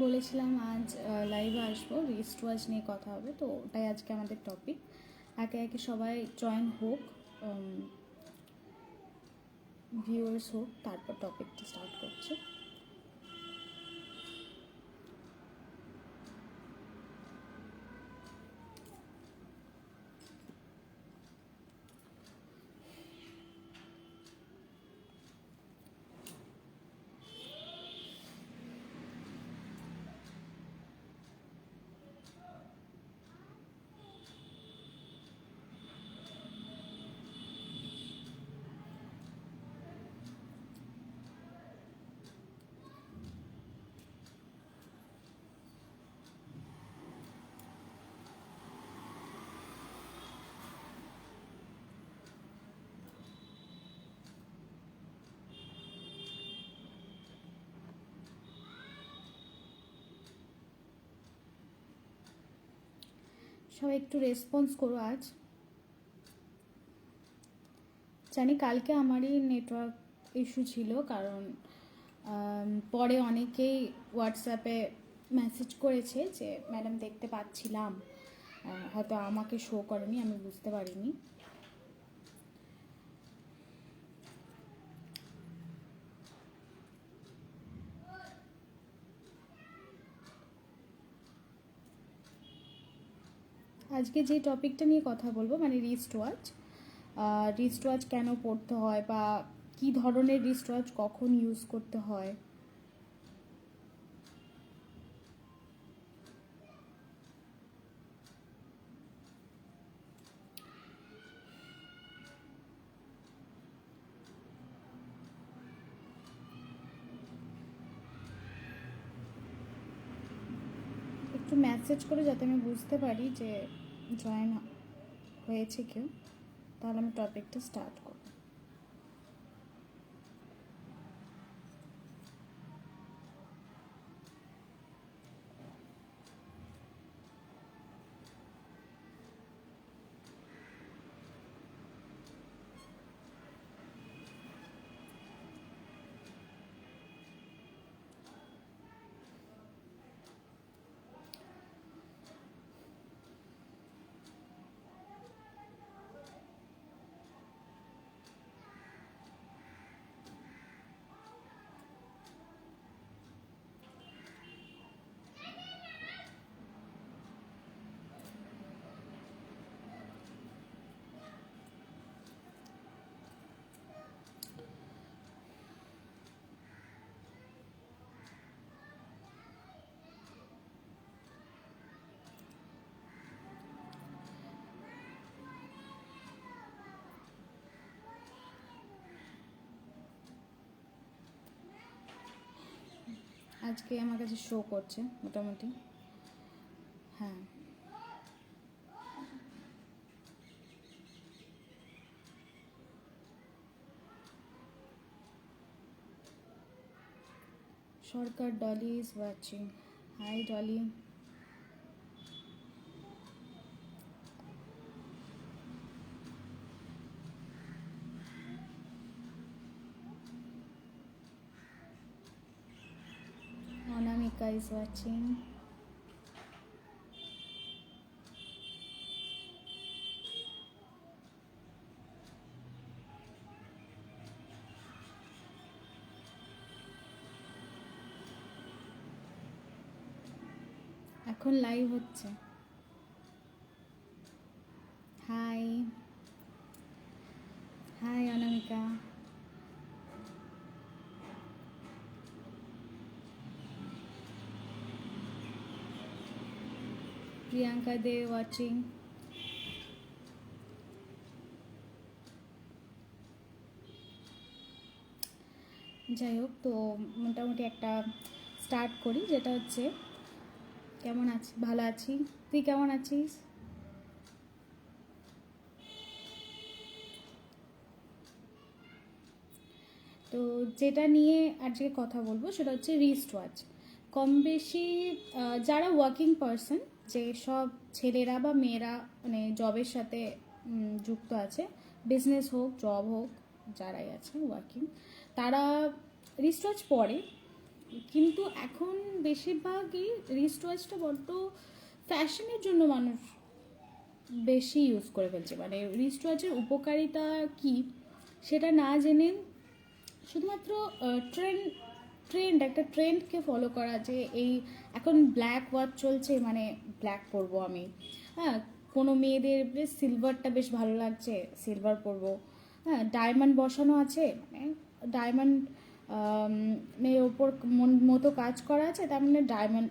বলেছিলাম আজ লাইভে আসবো, রিস্ট ওয়াচ নিয়ে কথা হবে, তো ওটাই আজকে আমাদের টপিক। একে একে সবাই জয়েন হোক, ভিউয়ার্স হোক, তারপর টপিকটা স্টার্ট করছে। সবাই একটু রেসপন্স করো। আজ জানি কালকে আমারই নেটওয়ার্ক ইস্যু ছিল, কারণ পরে অনেকেই হোয়াটসঅ্যাপে মেসেজ করেছে যে ম্যাডাম দেখতে পাচ্ছিলাম, হয়তো আমাকে শো করেনি, আমি বুঝতে পারিনি। আজকে যে টপিকটা নিয়ে কথা বলবো মানে রিস্ট ওয়াচ কেন পড়তে হয়, বা কি ধরনের রিস্ট ওয়াচ কখন ইউজ করতে হয়। একটু মেসেজ করে যাতে আমি বুঝতে পারি যে জয়েন হয়েছে কেউ, তাহলে আমি টপিকটা স্টার্ট করব। আজকে আমার কাছে শো করছে মোটামুটি। হ্যাঁ, Sarkar Dolly is watching. Hi Dolly. Anamika is watching. এখন লাইভ হচ্ছে। Hi hi Anamika. Priyanka Dey watching. যাই হোক, তো মোটামুটি একটা স্টার্ট করি, যেটা হচ্ছে কেমন আছি। ভালো আছি, তুই কেমন আছিস? তো যেটা নিয়ে আজকে কথা বলবো সেটা হচ্ছে রিস্ট ওয়াচ। কম বেশি যারা ওয়ার্কিং পারসন, যে সব ছেলেরা বা মেয়েরা মানে জবের সাথে যুক্ত আছে, বিজনেস হোক জব হোক, যারাই আছে ওয়ার্কিং, তারা রিস্ট ওয়াচ পরে। কিন্তু এখন বেশিরভাগই রিস্ট ওয়াচটা বড্ড ফ্যাশনের জন্য মানুষ বেশি ইউজ করে ফেলছে, মানে রিস্ট ওয়াচের উপকারিতা কি সেটা না জেনে শুধুমাত্র ট্রেন্ড একটা ট্রেন্ডকে ফলো করা, যে এই এখন ব্ল্যাক ওয়াচ চলছে মানে ব্ল্যাক পরবো আমি, হ্যাঁ কোনো মেয়েদের বেশ সিলভারটা বেশ ভালো লাগছে সিলভার পরবো, হ্যাঁ ডায়মন্ড বসানো আছে মানে ডায়মন্ড এর ওপর মতো কাজ করা আছে তার মানে ডায়মন্ড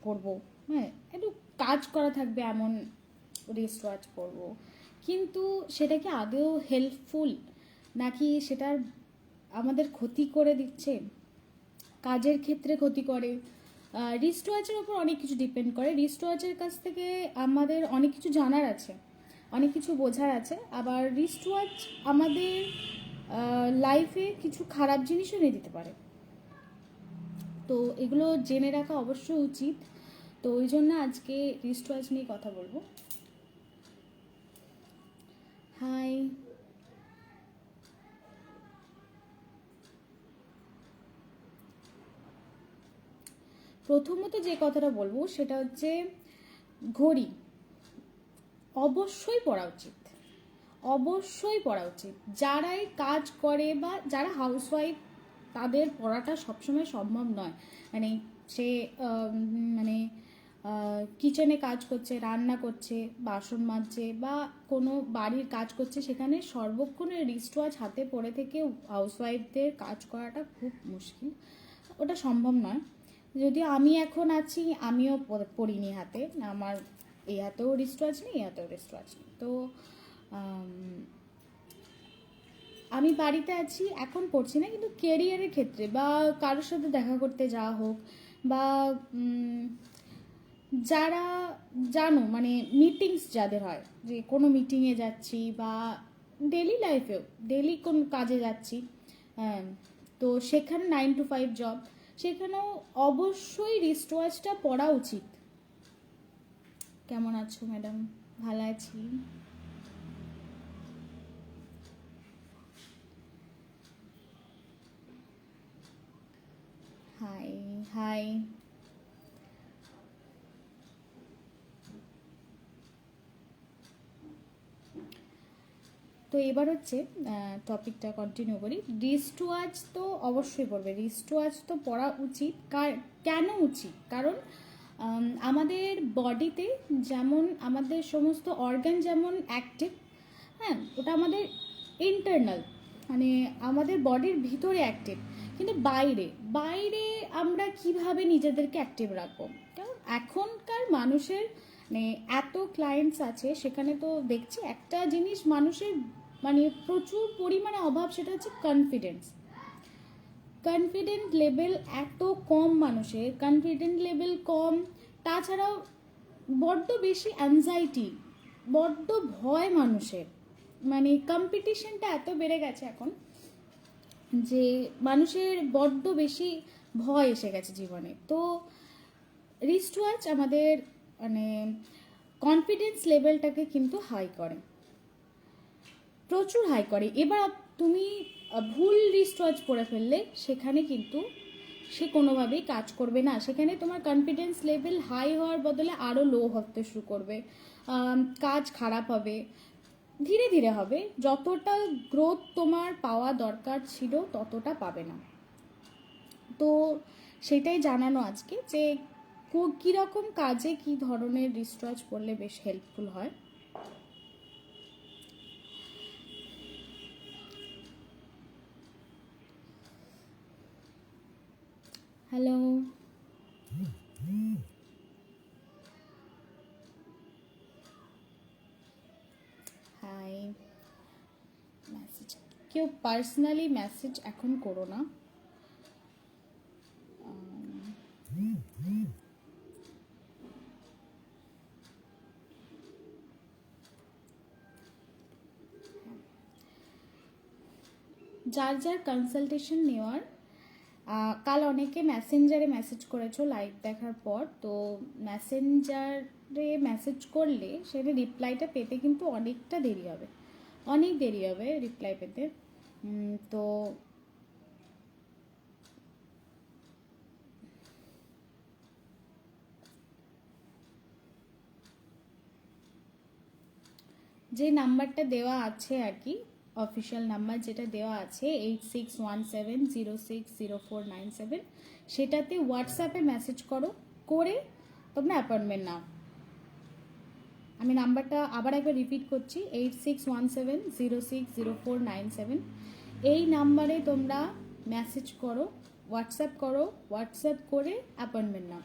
পরবো, হ্যাঁ একটু কাজ করা থাকবে এমন রিস্ট ওয়াচ পরবো। কিন্তু সেটা কি আদৌ হেল্পফুল, নাকি সেটার আমাদের ক্ষতি করে দিচ্ছে, কাজের ক্ষেত্রে ক্ষতি করে? রিস্ট ওয়াচের ওপর অনেক কিছু ডিপেন্ড করে। রিস্ট ওয়াচের কাছ থেকে আমাদের অনেক কিছু জানার আছে, অনেক কিছু বোঝার আছে, আবার রিস্ট ওয়াচ আমাদের লাইফে কিছু খারাপ জিনিসও নিয়ে দিতে পারে, তো এগুলো জেনে রাখা অবশ্যই উচিত। তো ওই জন্য আজকে রিস্ট ওয়াচ নিয়ে কথা বলবো। হাই, প্রথমত যে কথাটা বলবো সেটা হচ্ছে ঘড়ি অবশ্যই পরা উচিত, অবশ্যই পরা উচিত। যারাই কাজ করে বা যারা হাউসওয়াইফ তাদের পড়াটা সবসময় সম্ভব নয়, মানে সে মানে কিচেনে কাজ করছে, রান্না করছে, বাসন মাজছে বা কোনো বাড়ির কাজ করছে, সেখানে সর্বক্ষণে রিস্ট ওয়াচ হাতে পড়ে থেকে হাউসওয়াইফদের কাজ করাটা খুব মুশকিল, ওটা সম্ভব নয়। যদি আমি এখন আছি আমিও পড়িনি হাতে, আমার এই হাতেও রিস্ট ওয়াচ নেই, এই হাতেও রিস্ট ওয়াচ নেই, তো আমি বাড়িতে আছি এখন পড়ছি না, কিন্তু কেরিয়ারের ক্ষেত্রে বা কারোর সাথে দেখা করতে যাওয়া হোক বা যারা জানো মানে মিটিংস যাদের হয়, যে কোনো মিটিংয়ে যাচ্ছি বা ডেলি লাইফেও ডেলি কোন কাজে যাচ্ছি, হ্যাঁ তো সেখানে 9 to 5 জব, সেখানেও অবশ্যই রিস্ট ওয়াচটা পরা উচিত। কেমন আছো ম্যাডাম? ভালো আছি। হাই হাই, তো এবার হচ্ছে টপিকটা কন্টিনিউ করি। রিস্ট ওয়াচ তো অবশ্যই পড়বে, রিস্ট ওয়াচ তো পড়া উচিত। কেন উচিত? কারণ আমাদের বডিতে যেমন আমাদের সমস্ত অর্গান যেমন অ্যাক্টিভ, হ্যাঁ ওটা আমাদের ইন্টারনাল, মানে আমাদের বডির ভিতরে অ্যাক্টিভ, কিন্তু বাইরে বাইরে আমরা কিভাবে নিজেদেরকে অ্যাক্টিভ রাখবো? কারণ এখনকার মানুষের মানে এত ক্লায়েন্টস আছে, সেখানে তো দেখছি একটা জিনিস মানুষের মানে প্রচুর পরিমাণে অভাব, সেটা হচ্ছে কনফিডেন্স। কনফিডেন্ট লেভেল এত কম মানুষের, কনফিডেন্ট লেভেল কম, তাছাড়াও বড্ড বেশি অ্যাংজাইটি, বড্ড ভয় মানুষের, মানে কম্পিটিশনটা এত বেড়ে গেছে এখন যে মানুষের বড্ড বেশি ভয় এসে গেছে জীবনে। তো রিস্ট ওয়াচ আমাদের মানে কনফিডেন্স লেভেলটাকে কিন্তু হাই করে, প্রচুর হাই করে। এবার তুমি ভুল রিস্ট ওয়াচ পরে ফেললে সেখানে কিন্তু সে কোনোভাবেই কাজ করবে না, সেখানে তোমার কনফিডেন্স লেভেল হাই হওয়ার বদলে আরও লো হতে শুরু করবে, কাজ খারাপ হবে, ধীরে ধীরে হবে, যতটা গ্রোথ তোমার পাওয়া দরকার ছিল ততটা পাবে না। তো সেটাই জানানো আজকে যে কীরকম কাজে কী ধরনের রিস্ট ওয়াচ পরলে বেশ হেল্পফুল হয়। Hello, hi. মেসেজ কেউ পার্সোনালি মেসেজ এখন করো না। যার যার কনসালটেশন নেওয়ার, কাল অনেকে মেসেঞ্জারে মেসেজ করেছো লাইভ দেখার পর, তো মেসেঞ্জারে মেসেজ করলে সেটা রিপ্লাইটা পেতে কিন্তু অনেকটা দেরি হবে, অনেক দেরি হবে রিপ্লাই পেতে। তো যে নাম্বারটা দেওয়া আছে আর কি, অফিসিয়াল নাম্বার যেটা দেওয়া আছে 8617060497, সেটাতে হোয়াটসঅ্যাপে মেসেজ করো, করে তোমরা অ্যাপয়েন্টমেন্ট নাও। আমি নাম্বারটা আবার একবার রিপিট করছি, 8617060497। এই নাম্বারে তোমরা মেসেজ করো, হোয়াটসঅ্যাপ করো, হোয়াটসঅ্যাপ করে অ্যাপয়েন্টমেন্ট নাও।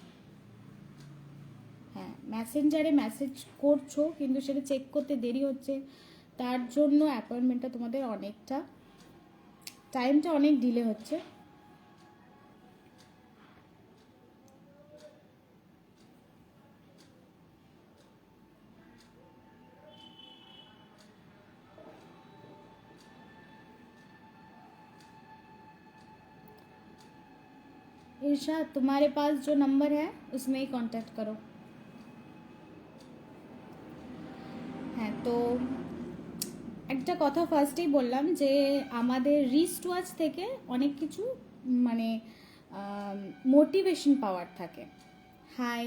হ্যাঁ, মেসেঞ্জারে মেসেজ করছো কিন্তু সেটা চেক করতে দেরি হচ্ছে, তার জন্য অ্যাপয়েন্টমেন্টটা তোমাদের অনেকটা টাইমটা অনেক ডিলে হচ্ছে। इरशाद, तुम्हारे पास जो नंबर है उसमें ही कांटेक्ट करो। হ্যাঁ, তো একটা কথা ফার্স্টেই বললাম যে আমাদের রিস্ট ওয়াচ থেকে অনেক কিছু মানে মোটিভেশন পাওয়ার থাকে। হাই,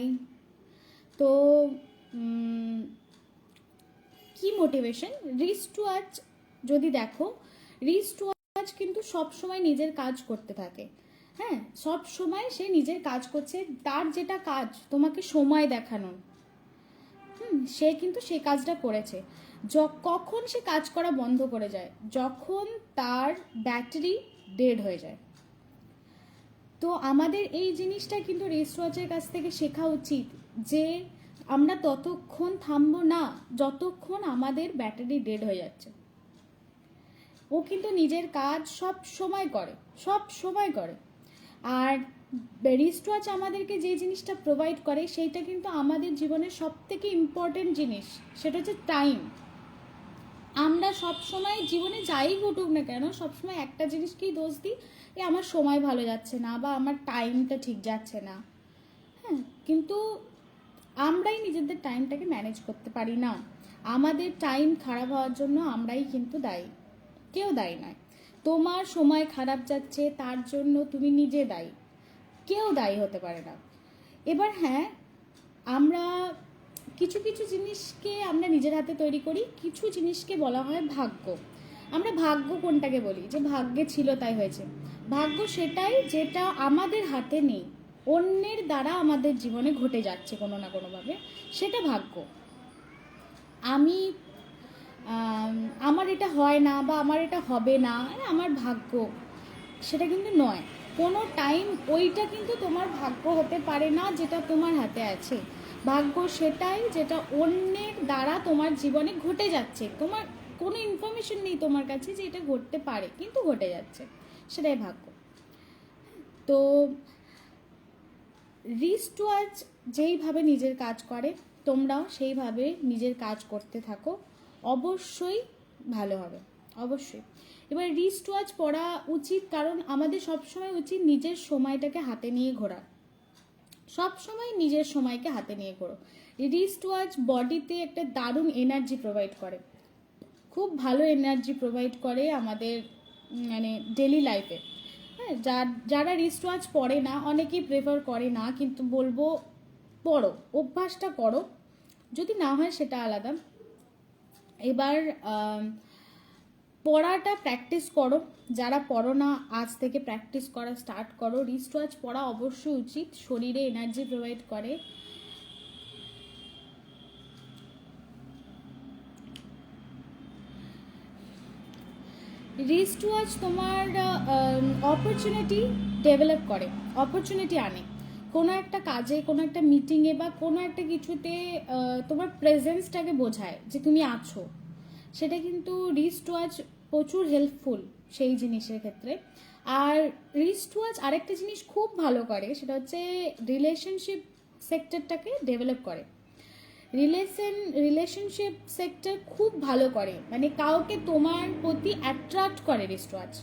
তো কি মোটিভেশন? রিস্ট ওয়াচ যদি দেখো, রিস্ট ওয়াচ কিন্তু সবসময় নিজের কাজ করতে থাকে। হ্যাঁ, সব সময় সে নিজের কাজ করছে, তার যেটা কাজ তোমাকে সময় দেখানো, সে কিন্তু সেই কাজটা করেছে। কখন সে কাজ করা বন্ধ করে যায়? যখন তার ব্যাটারি ডেড হয়ে যায়। তো আমাদের এই জিনিসটা কিন্তু রিস্ট ওয়াচের কাছ থেকে শেখা উচিত যে আমরা ততক্ষণ থামবো না যতক্ষণ আমাদের ব্যাটারি ডেড হয়ে যাচ্ছে। ও কিন্তু নিজের কাজ সব সময় করে, সব সময় করে। আর রিস্ট ওয়াচ আমাদেরকে যে জিনিসটা প্রোভাইড করে সেইটা কিন্তু আমাদের জীবনের সব থেকে ইম্পর্টেন্ট জিনিস, সেটা হচ্ছে টাইম। আমরা সব সময় জীবনে যাই ঘটুক না কেন সবসময় একটা জিনিসকেই দোষ দিই, আমার সময় ভালো যাচ্ছে না বা আমার টাইমটা ঠিক যাচ্ছে না। হ্যাঁ, কিন্তু আমরাই নিজেদের টাইমটাকে ম্যানেজ করতে পারি না। আমাদের টাইম খারাপ হওয়ার জন্য আমরাই কিন্তু দায়ী, কেউ দায়ী নয়। তোমার সময় খারাপ যাচ্ছে তার জন্য তুমি নিজে দায়ী, কেউ দায়ী হতে পারে না। এবার হ্যাঁ, আমরা কিছু কিছু জিনিসকে আমরা নিজের হাতে তৈরি করি, কিছু জিনিসকে বলা হয় ভাগ্য। আমরা ভাগ্য কোনটাকে বলি? যে ভাগ্যে ছিল তাই হয়েছে। ভাগ্য সেটাই যেটা আমাদের হাতে নেই, অন্যের দ্বারা আমাদের জীবনে ঘটে যাচ্ছে কোনো না কোনোভাবে, সেটা ভাগ্য। আমি আমার এটা হয় না বা আমার এটা হবে না, আমার ভাগ্য, সেটা কিন্তু নয়। কোনো টাইম ওইটা কিন্তু তোমার ভাগ্য হতে পারে না যেটা তোমার হাতে আছে। ভাগ্য সেটাই যেটা অন্যের দ্বারা তোমার জীবনে ঘটে যাচ্ছে, তোমার কোনো ইনফরমেশন নেই তোমার কাছে যে এটা ঘটতে পারে, কিন্তু ঘটে যাচ্ছে, সেটাই ভাগ্য। তো রিস্ট ওয়াচ যেইভাবে নিজের কাজ করে তোমরাও সেইভাবে নিজের কাজ করতে থাকো, অবশ্যই ভালো হবে, অবশ্যই। এবার রিস্ট ওয়াচ পরা উচিত, কারণ আমাদের সবসময় উচিত নিজের সময়টাকে হাতে নিয়ে ঘোরা, সবসময় নিজের সময়কে হাতে নিয়ে ঘোরো। রিস্ট ওয়াচ বডিতে একটা দারুণ এনার্জি প্রোভাইড করে, খুব ভালো এনার্জি প্রোভাইড করে আমাদের মানে ডেলি লাইফে। হ্যাঁ, যারা রিস্ট ওয়াচ পরে না, অনেকেই প্রেফার করে না, কিন্তু বলবো পড়ো, অভ্যাসটা করো, যদি না হয় সেটা আলাদা। এবার পড়াটা প্র্যাকটিস করো, যারা পড়ো না আজ থেকে প্র্যাকটিস করা স্টার্ট করো। রিস্ট ওয়াচ পড়া অবশ্যই উচিত, শরীরে এনার্জি প্রোভাইড করে। রিস্ট ওয়াচ তোমার অপরচুনিটি ডেভেলপ করে, অপরচুনিটি আনে। কোনো একটা কাজে, কোনো একটা মিটিংয়ে বা কোনো একটা কিছুতে তোমার প্রেজেন্সটাকে বোঝায় যে তুমি আছো, সেটা কিন্তু রিস্ট ওয়াচ প্রচুর হেল্পফুল সেই জিনিসের ক্ষেত্রে। আর রিস্ট ওয়াচ আরেকটা জিনিস খুব ভালো করে, সেটা হচ্ছে রিলেশনশিপ সেক্টরটাকে ডেভেলপ করে। রিলেশনশিপ সেক্টর খুব ভালো করে, মানে কাউকে তোমার প্রতি অ্যাট্রাক্ট করে রিস্ট ওয়াচ।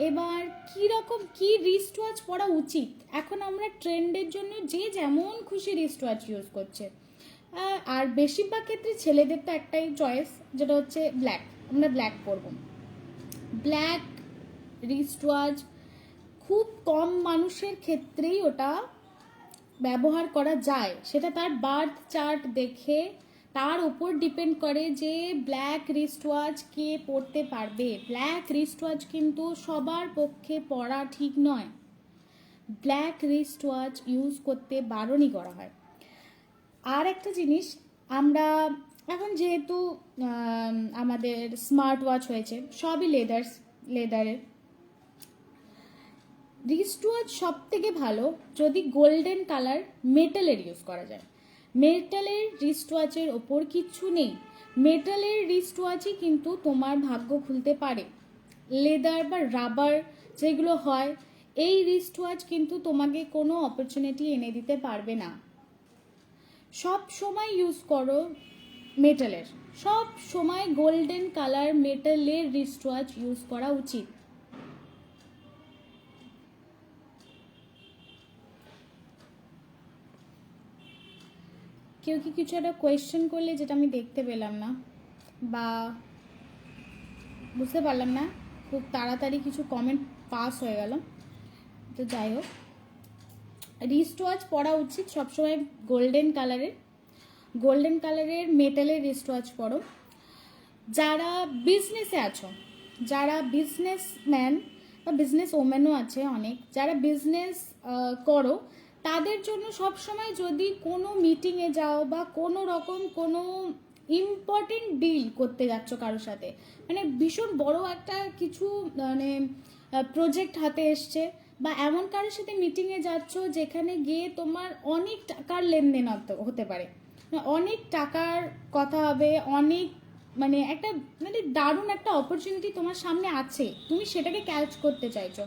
এবার কীরকম কি রিস্ট ওয়াচ পরা উচিত? এখন আমরা ট্রেন্ডের জন্য যে যেমন খুশি রিস্ট ওয়াচ ইউজ করছে, আর বেশিরভাগ ক্ষেত্রে ছেলেদের তো একটাই চয়েস, যেটা হচ্ছে ব্ল্যাক, আমরা ব্ল্যাক পরবো। ব্ল্যাক রিস্ট ওয়াচ খুব কম মানুষের ক্ষেত্রেই ওটা ব্যবহার করা যায়, সেটা তার বার্থ চার্ট দেখে তার ওপর ডিপেন্ড করে যে ব্ল্যাক রিস্ট ওয়াচ কে পরতে পারবে। ব্ল্যাক রিস্ট ওয়াচ কিন্তু সবার পক্ষে পরা ঠিক নয়। ব্ল্যাক রিস্ট ওয়াচ ইউজ করতে বারণই করা হয়। আর একটা জিনিস, আমরা এখন যেহেতু আমাদের স্মার্ট ওয়াচ হয়েছে, সবই লেদারের। রিস্ট ওয়াচ সব থেকে ভালো যদি গোল্ডেন কালার মেটালের ইউজ করা যায়। মেটালের রিস্ট ওয়াচের ওপর কিচ্ছু নেই, মেটালের রিস্ট ওয়াচই কিন্তু তোমার ভাগ্য খুলতে পারে। লেদার বা রাবার যেগুলো হয়, এই রিস্ট ওয়াচ কিন্তু তোমাকে কোনো অপরচুনিটি এনে দিতে পারবে না। সব সময় ইউজ করো মেটালের, সব সময় গোল্ডেন কালার মেটালের রিস্ট ওয়াচ ইউজ করা উচিত। কেউ কি কিছু একটা কোয়েশ্চেন করলে যেটা আমি দেখতে পেলাম না বা বুঝতে পারলাম না, খুব তাড়াতাড়ি কিছু কমেন্ট পাস হয়ে গেল, তো যাই হোক, রিস্ট ওয়াচ পরা উচিত সবসময় গোল্ডেন কালারের মেটালের রিস্ট ওয়াচ পরো। যারা বিজনেসে আছো, যারা বিজনেসম্যান বা বিজনেস ওম্যানও আছে অনেক, যারা বিজনেস করো, তাদের জন্য সবসময় যদি কোনো মিটিংয়ে যাও বা কোনো রকম কোনো ইম্পর্টেন্ট ডিল করতে যাচ্ছ কারোর সাথে, মানে ভীষণ বড় একটা কিছু মানে প্রজেক্ট হাতে এসছে, বা এমন কারোর সাথে মিটিংয়ে যাচ্ছ যেখানে গিয়ে তোমার অনেক টাকার লেনদেন হতে পারে, অনেক টাকার কথা হবে, অনেক মানে একটা মানে দারুণ একটা অপরচুনিটি তোমার সামনে আছে, তুমি সেটাকে ক্যাচ করতে চাইছো,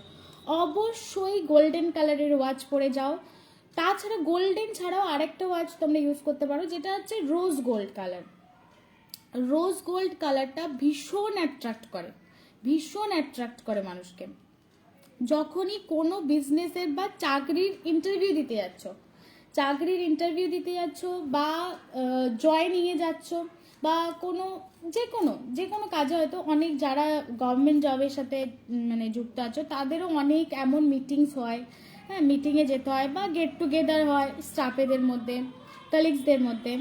অবশ্যই গোল্ডেন কালারের ওয়াচ পরে যাও। তাছাড়া গোল্ডেন ছাড়াও আরেকটা ওয়াচ তোমরা ইউজ করতে পারো, যেটা হচ্ছে rose gold colour. Rose gold কালারটা ভীষণ অ্যাট্রাক্ট করে মানুষকে। যখনই কোনো বিজনেসের বা চাকরির ইন্টারভিউ দিতে যাচ্ছ বা জয়নিংয়ে যাচ্ছ বা যে কোনো কাজে, হয়তো অনেক যারা গভর্নমেন্ট জবের সাথে মানে যুক্ত আছো তাদেরও অনেক এমন মিটিংস হয়, হ্যাঁ, মিটিংয়ে যেতে হয় বা গেট টুগেদার হয় স্টাফেদের মধ্যে, কলিগসদের মধ্যে,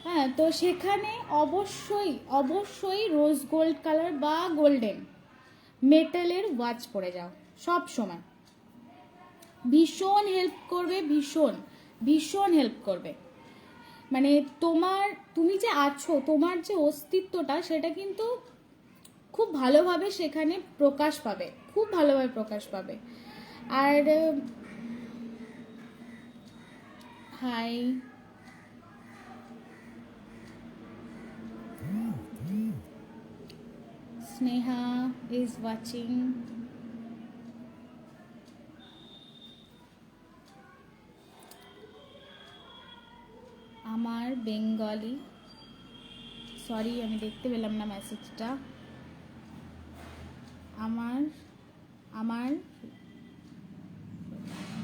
হ্যাঁ, তো সেখানে অবশ্যই রোজ গোল্ড কালার বা গোল্ডেন মেটালের ওয়াচ পরে যাও সব সময়। ভীষণ হেল্প করবে। মানে তুমি যে আছো, তোমার যে অস্তিত্বটা, সেটা কিন্তু খুব ভালোভাবে সেখানে প্রকাশ পাবে। আর হাই, স্নেহা ইজ ওয়াচিং। আমার বেঙ্গলি, সরি আমি দেখতে পেলাম না মেসেজটা। আমার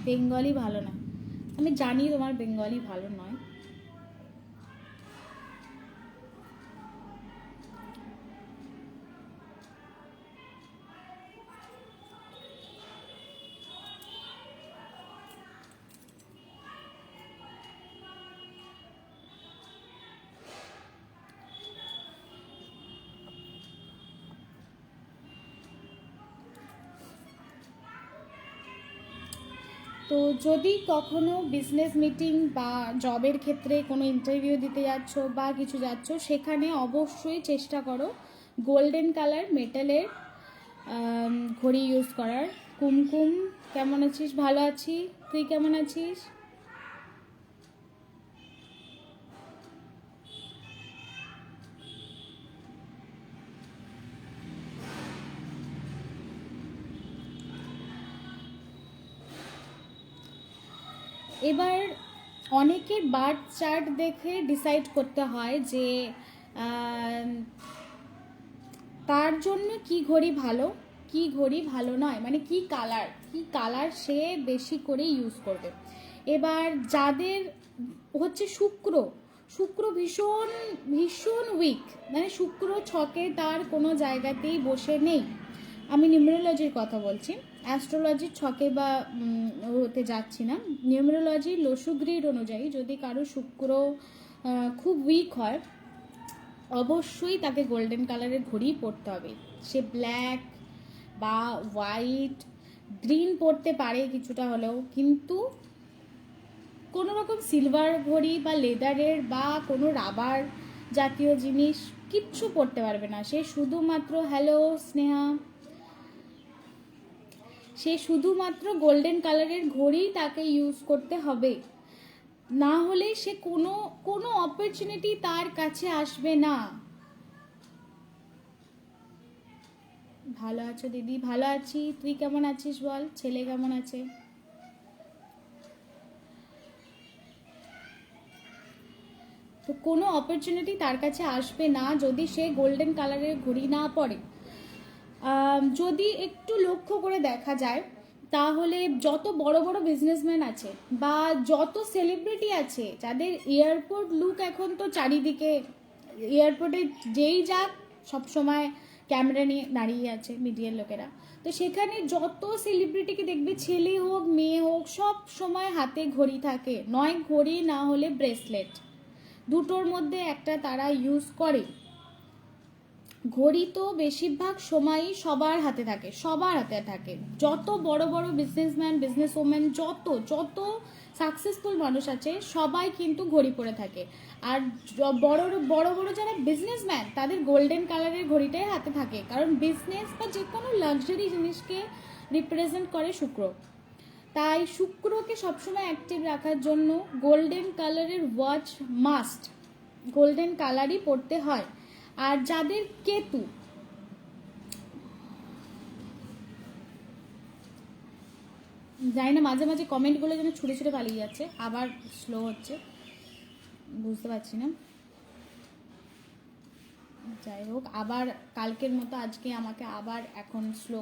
বেঙ্গলি ভালো না, আমি জানি তোমার বেঙ্গলি ভালো নয়। তো যদি কখনো বিজনেস মিটিং বা জবের ক্ষেত্রে কোনো ইন্টারভিউ দিতে যাচ্ছ বা কিছু যাচ্ছ, সেখানে অবশ্যই চেষ্টা করো গোল্ডেন কালার মেটালের ঘড়ি ইউজ করার। কুমকুম কেমন আছিস? ভালো আছি, তুই কেমন আছিস? এবার অনেকের বার্থ চার্ট দেখে ডিসাইড করতে হয় যে তার জন্য কি ঘড়ি ভালো নয়, মানে কি কালার সে বেশি করে ইউজ করবে। এবার যাদের হচ্ছে শুক্র ভীষণ উইক, মানে শুক্র ছকে তার কোনো জায়গাতেই বসে নেই। আমি নিউমেরোলজির কথা বলছি, অ্যাস্ট্রোলজির ছকে বা হতে যাচ্ছি না। নিউমেরোলজির লসুগ্রিড অনুযায়ী যদি কারো শুক্র খুব উইক হয়, অবশ্যই তাকে গোল্ডেন কালারের ঘড়ি পরতে হবে। সে ব্ল্যাক বা হোয়াইট, গ্রিন পরতে পারে কিছুটা হলেও, কিন্তু কোনো রকম সিলভার ঘড়ি বা লেদারের বা কোনো রাবার জাতীয় জিনিস কিচ্ছু পরতে পারবে না। সে শুধুমাত্র, হ্যালো স্নেহা, সে শুধুমাত্র গোল্ডেন কালারের ঘড়ি তাকে ইউজ করতে হবে, না হলে সে কোনো কোনো অপরচুনিটি তার কাছে আসবে না। ভালো আছো দিদি? ভালো আছি, তুই কেমন আছিস বল? ছেলে কেমন আছে? তো কোনো অপরচুনিটি তার কাছে আসবে না যদি সে গোল্ডেন কালারের ঘড়ি না পরে। যদি একটু লক্ষ্য করে দেখা যায় তাহলে যত বড় বড় বিজনেসম্যান আছে বা যত সেলিব্রিটি আছে যাদের এয়ারপোর্ট লুক, এখন তো চারিদিকে এয়ারপোর্টে যেই যাক সবসময় ক্যামেরা নিয়ে দাঁড়িয়ে আছে মিডিয়ার লোকেরা, তো সেখানে যত সেলিব্রিটিকে দেখবে, ছেলে হোক মেয়ে হোক, সব সময় হাতে ঘড়ি থাকে, নয় ঘড়ি না হলে ব্রেসলেট, দুটোর মধ্যে একটা তারা ইউজ করে। ঘড়ি তো বেশিরভাগ সময়ই সবার হাতে থাকে, সবার হাতে থাকে। যত বড় বড় বিজনেসম্যান, বিজনেস ওম্যান, যত যত সাকসেসফুল মানুষ আছে সবাই কিন্তু ঘড়ি পরে থাকে। আর বড় বড় বড় যারা বিজনেসম্যান তাদের গোল্ডেন কালারের ঘড়িটাই হাতে থাকে, কারণ বিজনেস বা যে কোনো লাক্সারি জিনিসকে রিপ্রেজেন্ট করে শুক্র। তাই শুক্রকে সবসময় অ্যাক্টিভ রাখার জন্য গোল্ডেন কালারের ওয়াচ মাস্ট, গোল্ডেন কালারই পরতে হয়। আর যাদের কেতু, জানি না মাঝে মাঝে কমেন্টগুলো যেন ছুটে ছুটে পালিয়ে যাচ্ছে, আবার স্লো হচ্ছে, বুঝতে পারছি না। যাই হোক, আবার কালকের মতো আজকে আমাকে আবার এখন স্লো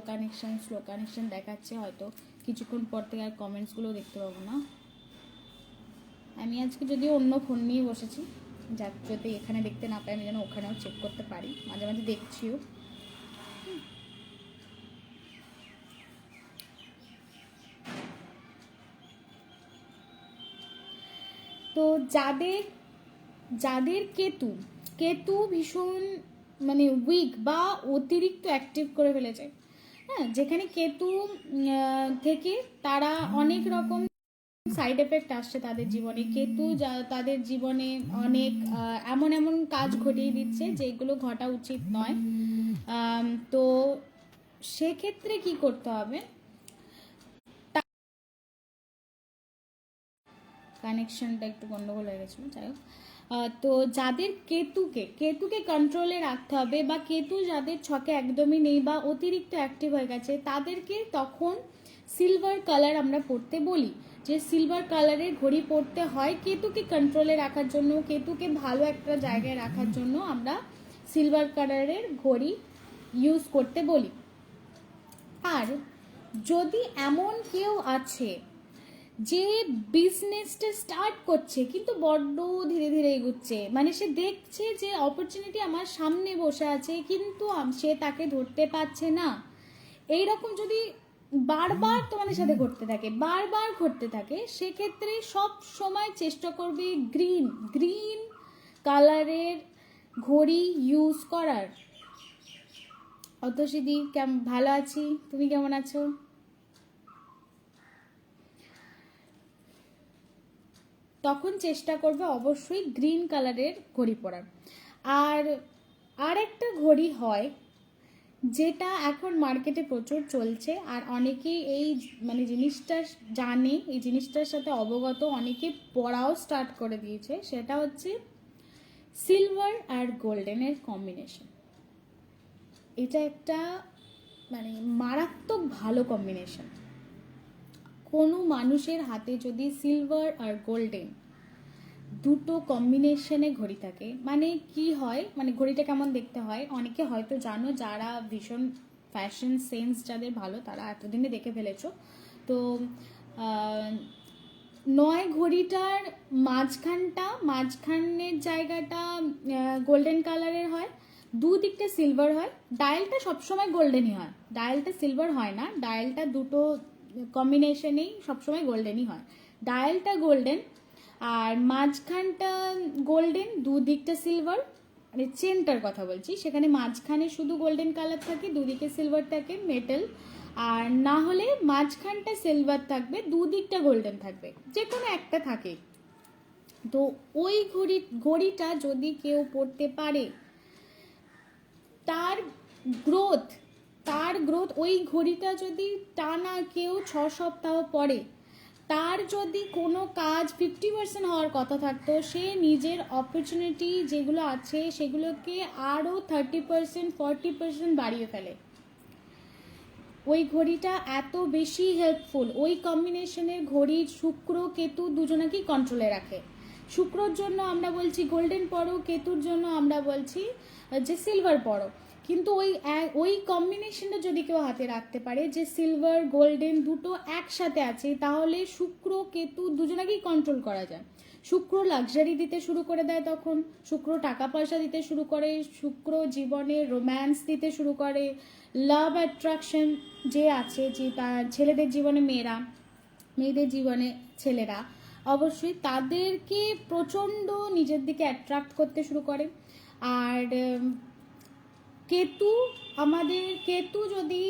কানেকশন দেখাচ্ছে, হয়তো কিছুক্ষণ পর থেকে আর কমেন্টসগুলো দেখতে পাবো না। আমি আজকে যদিও অন্য ফোন নিয়ে বসেছি, যাতে এখানে দেখতে না পাই, আমি যেন ওখানেও চেক করতে পারি, মাঝে মাঝে দেখছিও। তো যাদের যাদের কেতু কেতু ভীষণ মানে উইক বা অতিরিক্ত অ্যাক্টিভ করে ফেলেছে, হ্যাঁ, যেখানে কেতু থেকে তারা অনেক রকম সাইড এফেক্ট আসছে তাদের জীবনে। কেতু তাদের জীবনে অনেক এমন এমন কাজ ঘটিয়ে দিচ্ছে যেগুলো ঘটা উচিত নয়। তো সেক্ষেত্রে কি করতে হবে, কানেকশনটা একটু গন্ডগোল হয়ে গেছিলো, যাই হোক। তো যাদের কেতুকে কন্ট্রোলে রাখতে হবে, বা কেতু যাদের ছকে একদমই নেই বা অতিরিক্ত অ্যাক্টিভ হয়ে গেছে, তাদেরকে তখন সিলভার কালার আমরা পরতে বলি, যে সিলভার কালারের ঘড়ি পরতে হয় কেতুকে কন্ট্রোলে রাখার জন্য, কেতুকে ভালো একটা জায়গায় রাখার জন্য আমরা সিলভার কালারের ঘড়ি ইউজ করতে বলি। আর যদি এমন কেউ আছে যে বিজনেসটা স্টার্ট করছে কিন্তু বড্ড ধীরে ধীরে এগুচ্ছে, মানে সে দেখছে যে অপরচুনিটি আমার সামনে বসে আছে কিন্তু সে তাকে ধরতে পারছে না, এইরকম যদি বারবার তোমাদের সাথে বারবার ঘটতে থাকে, সেক্ষেত্রে সব সময় চেষ্টা করবে গ্রিন কালারের ঘড়ি ইউজ করার। অতসিদি ভালো আছি, তুমি কেমন আছো? তখন চেষ্টা করবে অবশ্যই গ্রিন কালারের ঘড়ি পরার। আর একটা ঘড়ি হয় যেটা এখন মার্কেটে প্রচুর চলছে, আর অনেকেই এই মানে জিনিসটা জানে, এই জিনিসটার সাথে অবগত, অনেকে পড়াও স্টার্ট করে দিয়েছে, সেটা হচ্ছে সিলভার আর গোল্ডেনের কম্বিনেশন। এটা একটা মানে মারাত্মক ভালো কম্বিনেশন। কোনো মানুষের হাতে যদি সিলভার আর গোল্ডেন দুটো কম্বিনেশনে ঘড়ি থাকে, মানে কি হয়, মানে ঘড়িটা কেমন দেখতে হয় অনেকে হয়তো জানো, যারা ভীষণ ফ্যাশন সেন্স যাদের ভালো তারা এতদিনে দেখে ফেলেছো। তো নয় ঘড়িটার মাঝখানের জায়গাটা গোল্ডেন কালারের হয়, দুদিকটা সিলভার হয়, ডায়ালটা সবসময় গোল্ডেনই হয়, ডায়ালটা সিলভার হয় না, ডায়ালটা দুটো কম্বিনেশনেই সবসময় গোল্ডেনই হয়, ডায়ালটা গোল্ডেন আর মাঝখানটা গোল্ডেন, দুদিকটা সিলভার, মানে চেনটার কথা বলছি, সেখানে মাঝখানে শুধু গোল্ডেন কালার থাকে, দুদিকে সিলভার থাকে মেটাল, আর না হলে মাঝখানটা সিলভার থাকবে, দুদিকটা গোল্ডেন থাকবে, যে কোনো একটা থাকে। তো ওই ঘড়িটা যদি কেউ পড়তে পারে, তার গ্রোথ ওই ঘড়িটা যদি টানা কেউ 6 সপ্তাহ পরে, তার যদি কোনো কাজ 50% হওয়ার কথা থাকতো, সে নিজের অপরচুনিটি যেগুলো আছে সেগুলোকে আরও 30% 40% বাড়িয়ে ফেলে। ওই ঘড়িটা এত বেশি হেল্পফুল। ওই কম্বিনেশনের ঘড়ি শুক্র কেতু দুজনাকেই কন্ট্রোলে রাখে। শুক্রর জন্য আমরা বলছি গোল্ডেন পরো, কেতুর জন্য আমরা বলছি যে সিলভার পরো। কিন্তু ওই কম্বিনেশনটা যদি কেউ হাতে রাখতে পারে, যে সিলভার গোল্ডেন দুটো একসাথে আছে, তাহলে শুক্র কেতু দুজনাকেই কন্ট্রোল করা যায়। শুক্র লাক্সারি দিতে শুরু করে দেয়, তখন শুক্র টাকা পয়সা দিতে শুরু করে, শুক্র জীবনে রোম্যান্স দিতে শুরু করে, লাভ অ্যাট্রাকশন যে আছে, যে ছেলেদের জীবনে মেয়েদের জীবনে ছেলেরা, অবশ্যই তাদেরকে প্রচণ্ড নিজের দিকে অ্যাট্রাক্ট করতে শুরু করে। আর কেতু যদি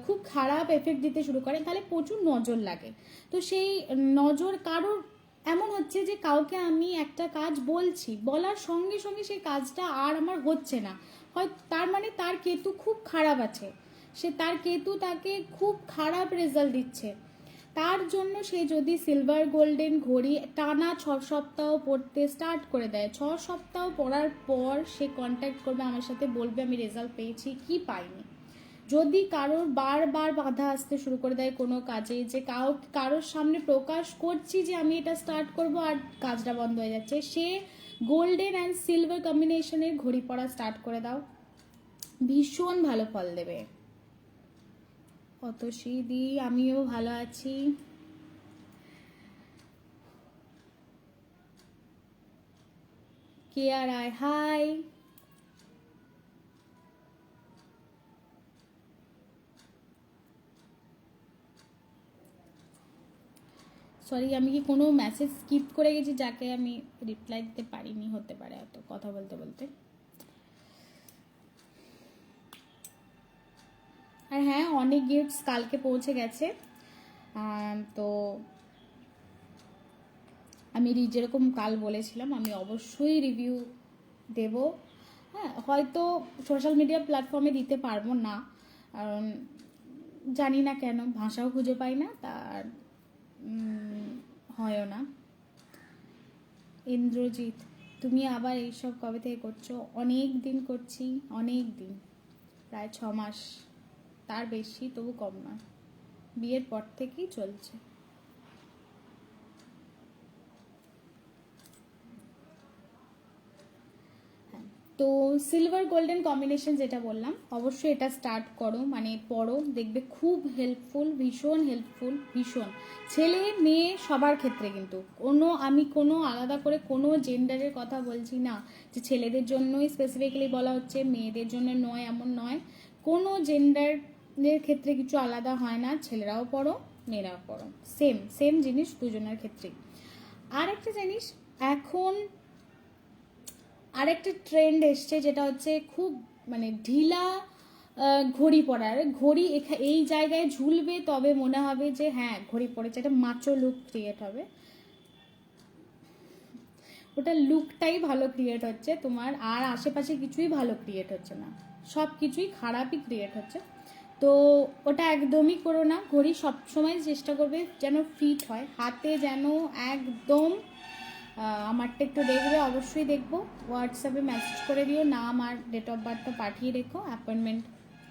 খুব খারাপ এফেক্ট দিতে শুরু করে, তাহলে প্রচুর নজর লাগে। তো সেই নজর কারোর এমন হচ্ছে যে কাউকে আমি একটা কাজ বলছি, বলার সঙ্গে সঙ্গে সেই কাজটা আর আমার হচ্ছে না, হয় তার মানে তার কেতু খুব খারাপ আছে, তার কেতু তাকে খুব খারাপ রেজাল্ট দিচ্ছে। তার জন্য সে যদি সিলভার গোল্ডেন ঘড়ি টানা 6 সপ্তাহ পড়তে স্টার্ট করে দেয়, 6 সপ্তাহ পড়ার পর সে কন্ট্যাক্ট করবে আমার সাথে, বলবে আমি রেজাল্ট পেয়েছি কি পাইনি। যদি কারোর বারবার বাধা আসতে শুরু করে দেয় কোনো কাজে, যে কারোর সামনে প্রকাশ করছি যে আমি এটা স্টার্ট করব আর কাজটা বন্ধ হয়ে যাচ্ছে, সে গোল্ডেন অ্যান্ড সিলভার কম্বিনেশনের ঘড়ি পড়া স্টার্ট করে দাও, ভীষণ ভালো ফল দেবে। অতসীদি, আমিও ভালো আছি। কে আর আয়, হাই। সরি, আমি কি কোনো মেসেজ স্কিপ করে গেছি যাকে আমি রিপ্লাই দিতে পারিনি? হতে পারে, এত কথা বলতে বলতে। আর হ্যাঁ, অনেক গিফটস কালকে পৌঁছে গেছে। তো আমি যেরকম কাল বলেছিলাম, আমি অবশ্যই রিভিউ দেব। হ্যাঁ, হয়তো সোশ্যাল মিডিয়া প্ল্যাটফর্মে দিতে পারবো না, কারণ জানি না কেন, ভাষাও খুঁজে পাই না, তার হয়ও না। ইন্দ্রজিৎ, তুমি আবার এইসব কবে থেকে করছো? অনেক দিন করছি, অনেক দিন, প্রায় 6 মাস, তার বেশি, তবু কম না, বিয়ের পর থেকেই চলছে। তো সিলভার গোল্ডেন কম্বিনেশন যেটা বললাম, অবশ্যই এটা স্টার্ট করো, মানে পড়ো, দেখবে খুব হেল্পফুল, ভীষণ হেল্পফুল, ভীষণ। ছেলে মেয়ে সবার ক্ষেত্রে, কিন্তু আমি কোনো আলাদা করে কোনো জেন্ডারের কথা বলছি না, যে ছেলেদের জন্যই স্পেসিফিক্যালি বলা হচ্ছে, মেয়েদের জন্য নয়, এমন নয়। কোনো জেন্ডারের ক্ষেত্রে কিছু আলাদা হয় না, ছেলেরাও পড়ো মেয়েরাও পড়ো, সেম জিনিস দুজনের ক্ষেত্রেই। আর একটা জিনিস, এখন আরেকটা ট্রেন্ড এসছে, যেটা হচ্ছে খুব মানে ঢিলা ঘড়ি পরার। ঘড়ি এই জায়গায় ঝুলবে, তবে মনে হবে যে হ্যাঁ ঘড়ি পরেছে, একটা মাচো লুক ক্রিয়েট হবে। ওটা লুকটাই ভালো ক্রিয়েট হচ্ছে তোমার, আর আশেপাশে কিছুই ভালো ক্রিয়েট হচ্ছে না, সব কিছুই খারাপই ক্রিয়েট হচ্ছে। তো ওটা একদমই করো না। ঘড়ি সবসময় চেষ্টা করবে যেন ফিট হয়, হাতে যেন একদম। আমারটা একটু দেখবে, অবশ্যই দেখবো, হোয়াটসঅ্যাপে মেসেজ করে দিও, নাম আর ডেট অফ বার্থটা পাঠিয়ে রেখো, অ্যাপয়েন্টমেন্ট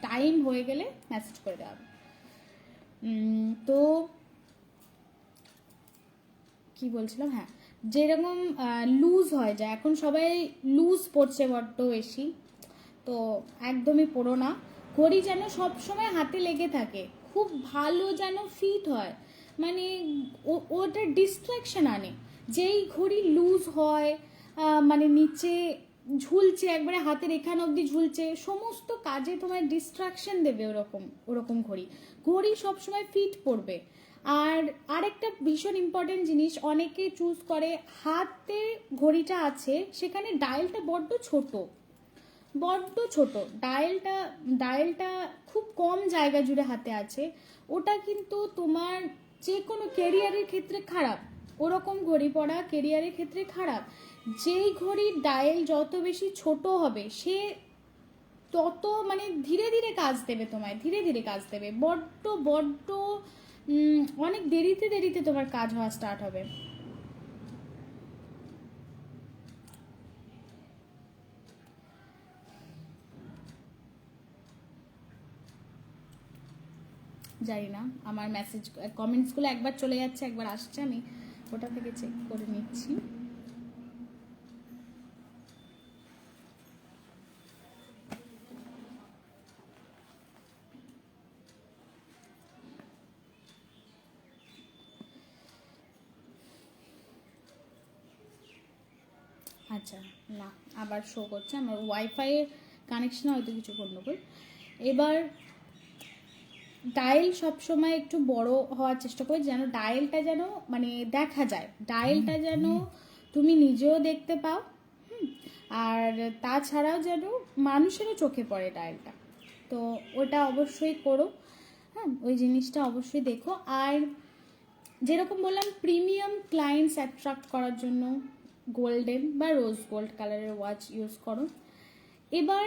টাইম হয়ে গেলে মেসেজ করে দেওয়া হবে। তো কি বলছিলাম, হ্যাঁ, যেরকম লুজ হয়ে যায়, এখন সবাই লুজ পড়ছে বড্ড বেশি, তো একদমই পড়ো না। ঘড়ি যেন সবসময় হাতে লেগে থাকে, খুব ভালো যেন ফিট হয়, মানে ওটা ডিস্ট্রাকশন আনে। যেই ঘড়ি লুজ হয়, মানে নিচে ঝুলছে, একবারে হাতের এখান অবধি ঝুলছে, সমস্ত কাজে তোমার ডিস্ট্রাকশন দেবে ওরকম ওরকম ঘড়ি। ঘড়ি সবসময় ফিট পড়বে। আর আরেকটা ভীষণ ইম্পর্টেন্ট জিনিস, অনেকে চুজ করে হাতে ঘড়িটা আছে সেখানে ডায়ালটা বড্ড ছোট, বড্ড ছোট ডায়ালটা, ডায়ালটা খুব কম জায়গা জুড়ে হাতে আছে, ওটা কিন্তু তোমার যে কোনো কেরিয়ারের ক্ষেত্রে খারাপ। ওরকম ঘড়ি পরা কেরিয়ারের ক্ষেত্রে খারাপ। যেই ঘড়ির ডায়াল যত বেশি ছোট হবে সে তত মানে ধীরে ধীরে কাজ দেবে তোমায়, ধীরে ধীরে কাজ দেবে, বড্ড বড্ড অনেক দেরিতে দেরিতে তোমার কাজ হওয়া স্টার্ট হবে। জানি না, আমার মেসেজ কমেন্টসগুলো একবার চলে যাচ্ছে একবার আসছে, আমি ওটা থেকে চেক করে নিচ্ছি। আচ্ছা, না আবার শো করছে, আমার ওয়াইফাইয়ের কানেকশনে হয়তো কিছু গণ্ডগোল। এবার ডায়াল সবসময় একটু বড় হওয়ার চেষ্টা করি, যেন ডায়ালটা যেন মানে দেখা যায়, ডায়ালটা যেন তুমি নিজেও দেখতে পাও, আর তাছাড়াও যেন মানুষেরও চোখে পড়ে ডায়ালটা। তো ওটা অবশ্যই করো, হ্যাঁ ওই জিনিসটা অবশ্যই দেখো। আর যেরকম বললাম প্রিমিয়াম ক্লায়েন্টস অ্যাট্রাক্ট করার জন্য গোল্ডেন বা রোজ গোল্ড কালারের ওয়াচ ইউজ করো। এবার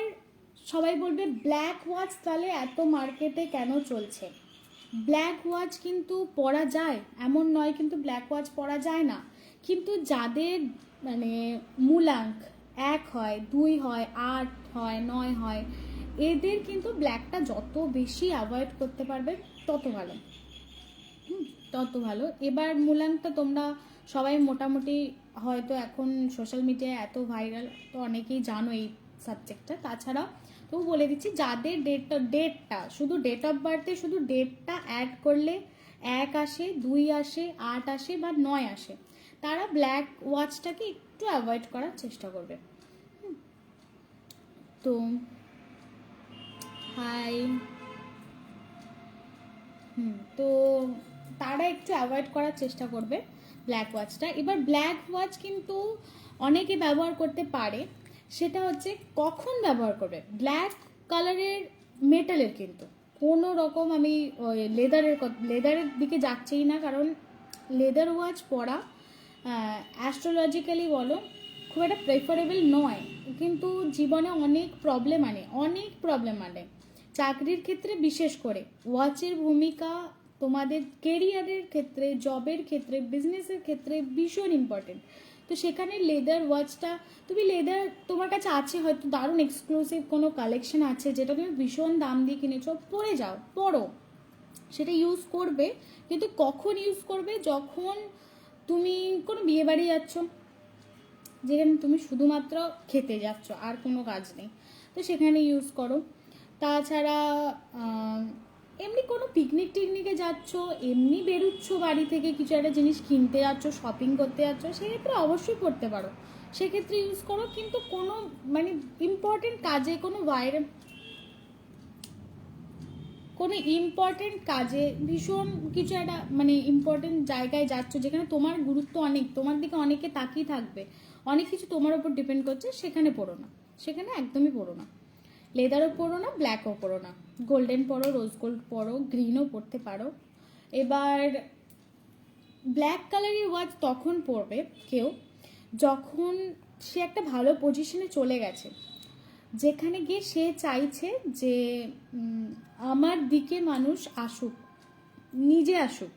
সবাই বলবে ব্ল্যাক ওয়াচ তাহলে এত মার্কেটে কেন চলছে? ব্ল্যাক ওয়াচ কিন্তু পরা যায়, এমন নয় কিন্তু ব্ল্যাক ওয়াচ পরা যায় না, কিন্তু যাদের মানে মূলাঙ্ক 1 হয়, 2 হয়, 8 হয়, 9 হয়, এদের কিন্তু ব্ল্যাকটা যত বেশি অ্যাভয়েড করতে পারবে তত ভালো, তত ভালো। এবার মূলাঙ্কটা তোমরা সবাই মোটামুটি হয়তো এখন সোশ্যাল মিডিয়ায় এত ভাইরাল, তো অনেকেই জানো এই সাবজেক্টটা। তাছাড়া তো বলে দিচ্ছি, যাদের ডেটটা শুধু ডেট অফ বার্থে শুধু ডেটটা অ্যাড করলে 1 আসে, 2 আসে, 8 আসে বা 9 আসে, তারা ব্ল্যাক ওয়াচটাকে একটু অ্যাভয়েড করার চেষ্টা করবে। তো হাই, তো তারা একটু অ্যাভয়েড করার চেষ্টা করবে ব্ল্যাক ওয়াচটা। এবার ব্ল্যাক ওয়াচ কিন্তু অনেকে ব্যবহার করতে পারে, সেটা হচ্ছে কখন ব্যবহার করবে। ব্ল্যাক কালারের মেটালের কিন্তু কোনো রকম আমি লেদারের দিকে যাচ্ছেই না, কারণ লেদার ওয়াচ পরা অ্যাস্ট্রোলজিক্যালি বলো খুব একটা প্রেফারেবল নয়, কিন্তু জীবনে অনেক প্রবলেম আনে, অনেক প্রবলেম আনে। চাকরির ক্ষেত্রে বিশেষ করে ওয়াচের ভূমিকা তোমাদের কেরিয়ারের ক্ষেত্রে, জবের ক্ষেত্রে, বিজনেসের ক্ষেত্রে ভীষণ ইম্পর্টেন্ট। তো সেখানে লেদার ওয়াচটা তুমি লেদার তোমার কাছে আছে হয়তো, দারুণ এক্সক্লুসিভ কোনো কালেকশন আছে যেটা তুমি ভীষণ দাম দিয়ে কিনেছো, পরে যাও, পড়ো, সেটা ইউজ করবে, কিন্তু কখন ইউজ করবে? যখন তুমি কোনো বিয়ে বাড়ি যাচ্ছ, যেখানে তুমি শুধুমাত্র খেতে যাচ্ছ আর কোনো কাজ নেই, তো সেখানে ইউজ করো। তাছাড়া এমনি কোনো পিকনিক টিকনিকে যাচ্ছ, এমনি বেরোচ্ছ বাড়ি থেকে কিছু একটা জিনিস কিনতে যাচ্ছ, শপিং করতে যাচ্ছ, সেক্ষেত্রে অবশ্যই পড়তে পারো, সেক্ষেত্রে ইউজ করো। কিন্তু কোনো মানে ইম্পর্টেন্ট কাজে, কোনো ইম্পর্টেন্ট কাজে, ভীষণ কিছু একটা মানে ইম্পর্টেন্ট জায়গায় যাচ্ছ যেখানে তোমার গুরুত্ব অনেক, তোমার দিকে অনেকে তাকিয়ে থাকবে, অনেক কিছু তোমার উপর ডিপেন্ড করছে, সেখানে পড়ো না, সেখানে একদমই পড়ো না। লেদারও পরো না, ব্ল্যাকও পরো না, গোল্ডেন পরো, রোজ গোল্ড পরো, গ্রিনও পরতে পারো। এবার ব্ল্যাক কালারের ওয়াচ তখন পরবে কেউ যখন সে একটা ভালো পজিশনে চলে গেছে, যেখানে গিয়ে সে চাইছে যে আমার দিকে মানুষ আসুক, নিজে আসুক,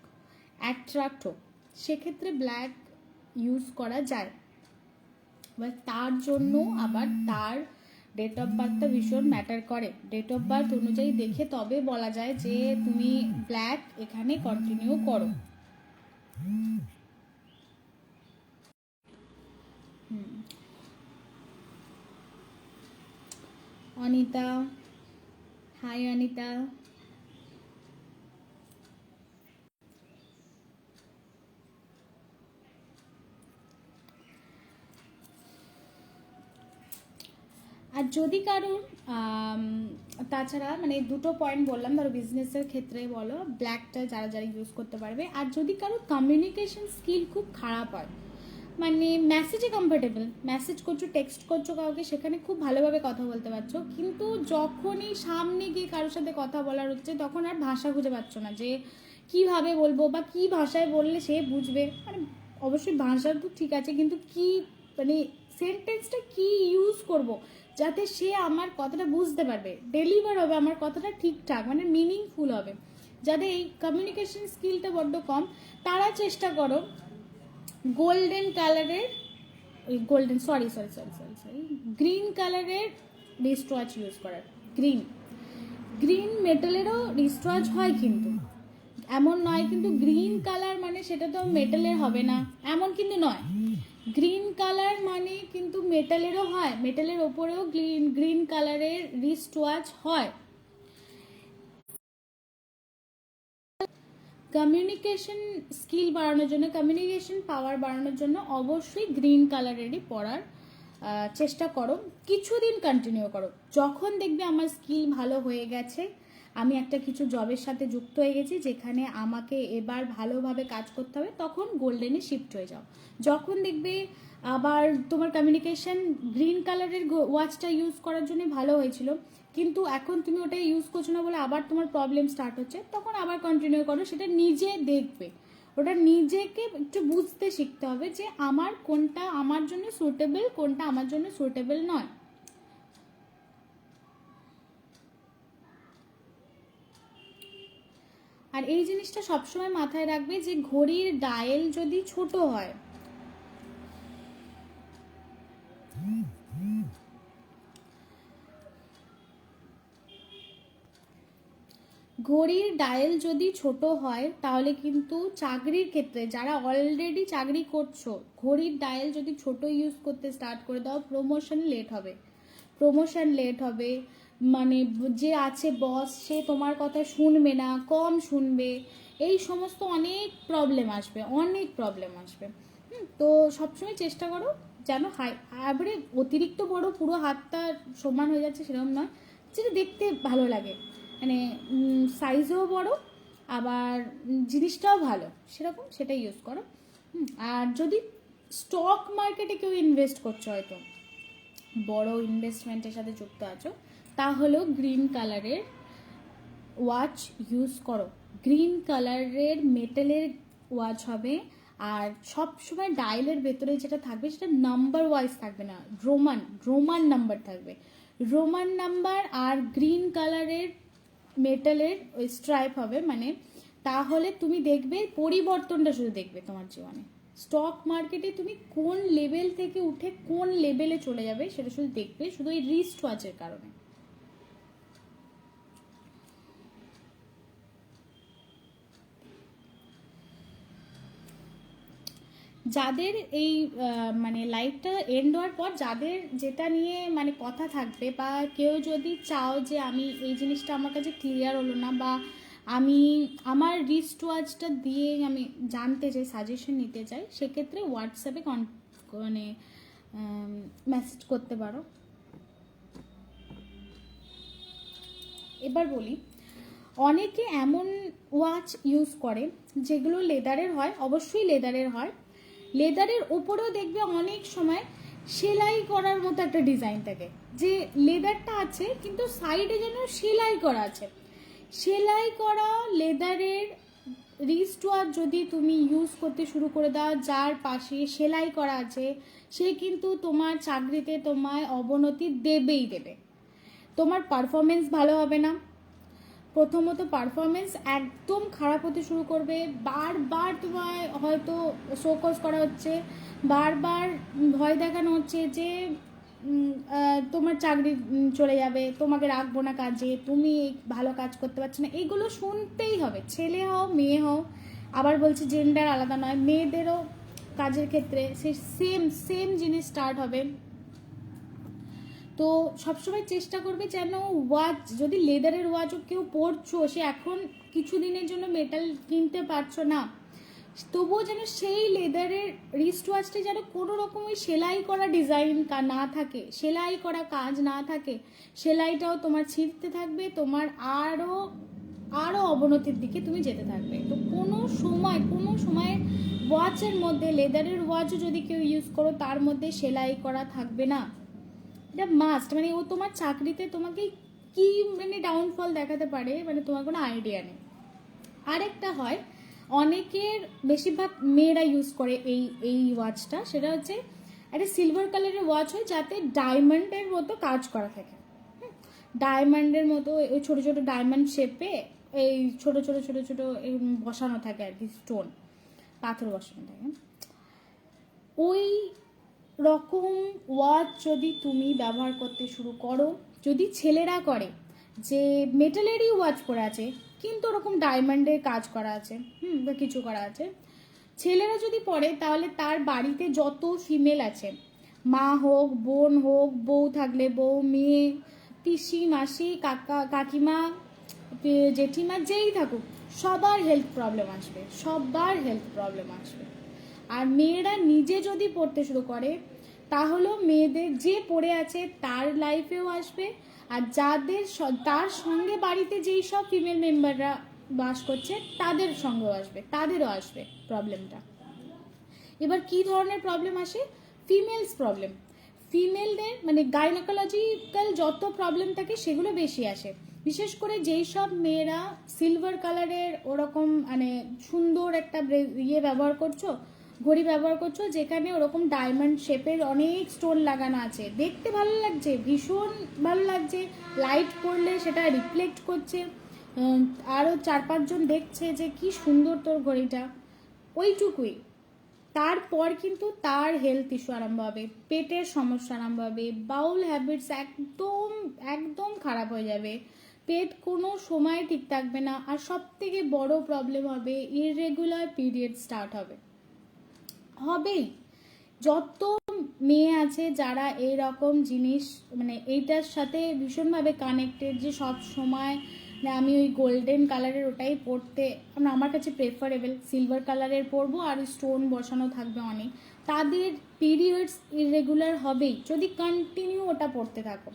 অ্যাট্রাক্ট হোক, সেক্ষেত্রে ব্ল্যাক ইউজ করা যায়। এবার তার জন্য আবার তার ডেট অফ বার্থটা ভীষণ ম্যাটার করে। ডেট অফ বার্থ অনুযায়ী দেখে তবে বলা যায় যে তুমি ব্ল্যাক এখানে কন্টিনিউ করো। অনিতা, হাই অনিতা। আর যদি কারোর তাছাড়া মানে দুটো পয়েন্ট বললাম, ধরো বিজনেসের ক্ষেত্রে বলো ব্ল্যাকটা যারা যারা ইউজ করতে পারবে। আর যদি কারোর কমিউনিকেশন স্কিল খুব খারাপ হয়, মানে মেসেজে কমফোর্টেবল, মেসেজ করছো টেক্সট করছো কাউকে, সেখানে খুব ভালোভাবে কথা বলতে পারছো, কিন্তু যখনই সামনে গিয়ে কারোর সাথে কথা বলার হচ্ছে তখন আর ভাষা খুঁজে পাচ্ছ না যে কীভাবে বলবো বা কী ভাষায় বললে সে বুঝবে। মানে অবশ্যই ভাষা তো ঠিক আছে, কিন্তু কি মানে সেন্টেন্সটা কি ইউজ করব যাতে সে আমার কথাটা বুঝতে পারবে, ডেলিভার হবে আমার কথাটা ঠিকঠাক, মানে মিনিংফুল হবে। যাদের এই কমিউনিকেশন স্কিলটা বড্ড কম, তারা চেষ্টা করো গোল্ডেন কালারের গ্রিন কালারের রিস্ট ওয়াচ ইউজ করার। গ্রিন মেটালেরও রিস্ট ওয়াচ হয়, কিন্তু এমন নয় কিন্তু গ্রিন কালার মানে সেটা তো মেটালের হবে না এমন কিন্তু নয়। গ্রিন কালার মানে কিন্তু মেটালেরও হয়, মেটালের ওপরেও গ্রিন কালারের রিস্ট ওয়াচ হয়। কমিউনিকেশন স্কিল বাড়ানোর জন্য, কমিউনিকেশন পাওয়ার বাড়ানোর জন্য অবশ্যই গ্রিন কালারেরই পরার চেষ্টা করো, কিছুদিন কন্টিনিউ করো। যখন দেখবে আমার স্কিল ভালো হয়ে গেছে, আমি একটা কিছু জবের সাথে যুক্ত হয়ে গেছি যেখানে আমাকে এবার ভালোভাবে কাজ করতে হবে, তখন গোল্ডেনে শিফট হয়ে যাও। যখন দেখবে আবার তোমার কমিউনিকেশন গ্রিন কালারের ওয়াচটা ইউজ করার জন্য ভালো হয়েছিল, কিন্তু এখন তুমি ওটা ইউজ করছো না বলে আবার তোমার প্রবলেম স্টার্ট হচ্ছে, তখন আবার কন্টিনিউ করো। সেটা নিজে দেখবে, ওটা নিজেকে একটু বুঝতে শিখতে হবে যে আমার কোনটা আমার জন্য সুটেবল, কোনটা আমার জন্য সুটেবল নয়। আর এই জিনিসটা সবসময় মাথায় রাখবে যে ঘড়ির ডায়াল যদি ছোট হয়, ঘড়ির ডায়াল যদি ছোট হয় তাহলে কিন্তু চাকরির ক্ষেত্রে যারা অলরেডি চাকরি করছো, ঘড়ির ডায়াল যদি ছোট ইউজ করতে স্টার্ট করে দাও, প্রমোশন লেট হবে, মানে যে আছে বস সে তোমার কথা শুনবে না, কম শুনবে, এই সমস্ত অনেক প্রবলেম আসবে। তো সবসময় চেষ্টা করো যেন এবারে অতিরিক্ত বড় পুরো হাতটা সমান হয়ে যাচ্ছে সেরকম নয়, যেটা দেখতে ভালো লাগে, মানে সাইজও বড় আবার জিনিসটাও ভালো, সেটা ইউজ করো। আর যদি স্টক মার্কেটে কেউ ইনভেস্ট করছো, হয়তো বড় ইনভেস্টমেন্টের সাথে যুক্ত আছো, তাহলেও গ্রিন কালারের ওয়াচ ইউজ করো। গ্রিন কালারের মেটালের ওয়াচ হবে, আর সব সময় ডায়ালের ভেতরে যেটা থাকবে সেটা নাম্বার ওয়াইজ থাকবে না, রোমান নাম্বার থাকবে, রোমান নাম্বার আর গ্রিন কালারের মেটালের ওই স্ট্রাইপ হবে, মানে তাহলে তুমি দেখবে পরিবর্তনটা শুধু দেখবে তোমার জীবনে। স্টক মার্কেটে তুমি কোন লেভেল থেকে উঠে কোন লেভেলে চলে যাবে সেটা শুধু দেখবে, শুধু এই রিস্ট ওয়াচের কারণে। যাদের এই মানে লাইফটা এন্ড হওয়ার পর যাদের যেটা নিয়ে মানে কথা থাকবে, বা কেউ যদি চাও যে আমি এই জিনিসটা আমার কাছে ক্লিয়ার হলো না, বা আমি আমার রিস্ট ওয়াচটা দিয়ে আমি জানতে চাই, সাজেশন নিতে চাই, সেক্ষেত্রে হোয়াটসঅ্যাপে মানে মেসেজ করতে পারো। এবার বলি, অনেকে এমন ওয়াচ ইউজ করে যেগুলো লেদারের হয়, অবশ্যই লেদারের হয়, লেদারের ওপরেও দেখবে অনেক সময় সেলাই করার মতো একটা ডিজাইন থাকে, যে লেদারটা আছে কিন্তু সাইডে যেন সেলাই করা আছে। সেলাই করা লেদারের রিস্ট ওয়াচ যদি তুমি ইউজ করতে শুরু করে দাও, যার পাশে সেলাই করা আছে, সে কিন্তু তোমার চাকরিতে তোমায় অবনতি দেবে। তোমার পারফরমেন্স ভালো হবে না, প্রথমত পারফরমেন্স একদম খারাপ হতে শুরু করবে, বারবার তোমায় হয়তো শোকজ করা হচ্ছে, বারবার ভয় দেখানো হচ্ছে যে তোমার চাকরি চলে যাবে, তোমাকে রাখবো না কাজে, তুমি ভালো কাজ করতে পারছো না, এগুলো শুনতেই হবে, ছেলে হও মেয়ে হও। আবার বলছে জেন্ডার আলাদা নয়, মেয়েদেরও কাজের ক্ষেত্রে সে সেম জিনিস স্টার্ট হবে। তো সবসময় চেষ্টা করবে যেন ওয়াচ, যদি লেদারের ওয়াচও কেউ পরছো, সে এখন কিছু দিনের জন্য মেটাল কিনতে পারছো না, তবুও যেন সেই লেদারের রিস্ট ওয়াচটা যেন কোনো রকম ওই সেলাই করা ডিজাইন না থাকে, সেলাই করা কাজ না থাকে, সেলাইটাও তোমার ছিঁড়তে থাকবে, তোমার আরও আরও অবনতির দিকে তুমি যেতে থাকবে। তো কোনো সময় ওয়াচের মধ্যে, লেদারের ওয়াচও যদি কেউ ইউজ করো তার মধ্যে সেলাই করা থাকবে না, এটা মাস্ট। মানে ও তোমার চাকরিতে তোমাকে কি মানে ডাউনফল দেখাতে পারে, মানে তোমার কোনো আইডিয়া নেই। আরেকটা হয়, অনেকের বেশিরভাগ মেয়েরা ইউজ করে এই ওয়াচটা, সেটা হচ্ছে একটা সিলভার কালারের ওয়াচ হয় যাতে ডায়মন্ডের মতো কাজ করা থাকে, ডায়মন্ডের মতো ওই ছোটো ছোটো ডায়মন্ড শেপে এই ছোটো ছোটো ছোটো ছোটো বসানো থাকে আর কি, স্টোন পাথর বসানো থাকে। ওই রকম ওয়াচ যদি তুমি ব্যবহার করতে শুরু করো, যদি ছেলেরা করে যে মেটালেরই ওয়াচ পরে আছে কিন্তু ওরকম ডায়মন্ডের কাজ করা আছে, বা কিছু করা আছে, ছেলেরা যদি পরে, তাহলে তার বাড়িতে যত ফিমেল আছে, মা হোক, বোন হোক, বউ থাকলে বউ, মেয়ে, পিসি, মাসি, কাকিমা, জেঠিমা, যেই থাকুক, সবার হেলথ প্রবলেম আসবে। আর মেয়েরা নিজে যদি পড়তে শুরু করে, তাহলেও মেয়েদের যে পড়ে আছে তার লাইফেও আসবে, আর যাদের তার সঙ্গে বাড়িতে যেই সব ফিমেল মেম্বাররা বাস করছে তাদের সঙ্গেও আসবে, তাদেরও আসবে প্রবলেমটা। এবার কি ধরনের প্রবলেম আসে? ফিমেলস প্রবলেম, ফিমেলদের মানে গাইনোকোলজিক্যাল যত প্রবলেম থাকে সেগুলো বেশি আসে। বিশেষ করে যেই সব মেয়েরা সিলভার কালারের ওরকম মানে সুন্দর একটা ব্যবহার করছো, ঘড়ি ব্যবহার করছো যেখানে ওরকম ডায়মন্ড শেপের অনেক স্টোন লাগানো আছে, দেখতে ভালো লাগছে, ভীষণ ভালো লাগছে, লাইট পড়লে সেটা রিফ্লেক্ট করছে, আরও 4-5 জন দেখছে যে কি সুন্দর তোর ঘড়িটা, ওইটুকুই। তারপর কিন্তু তার হেলথ ইস্যু আরম্ভ হবে, পেটের সমস্যা আরম্ভ হবে, বাউল হ্যাবিটস একদম একদম খারাপ হয়ে যাবে, পেট কোনো সময় ঠিক থাকবে না, আর সব থেকে বড় প্রবলেম হবে ইররেগুলার পিরিয়ড স্টার্ট হবেই। যত মেয়ে আছে যারা এই রকম জিনিস মানে এইটার সাথে ভীষণভাবে কানেক্টেড, যে সব সময় আমি ওই গোল্ডেন কালারের ওটাই পরতে, আমার কাছে প্রেফারেবল, সিলভার কালারের পরবো আর স্টোন বসানো থাকবে অনেক, তাদের পিরিয়ডস ইররেগুলার হবেই যদি কন্টিনিউ ওটা পরতে থাকো।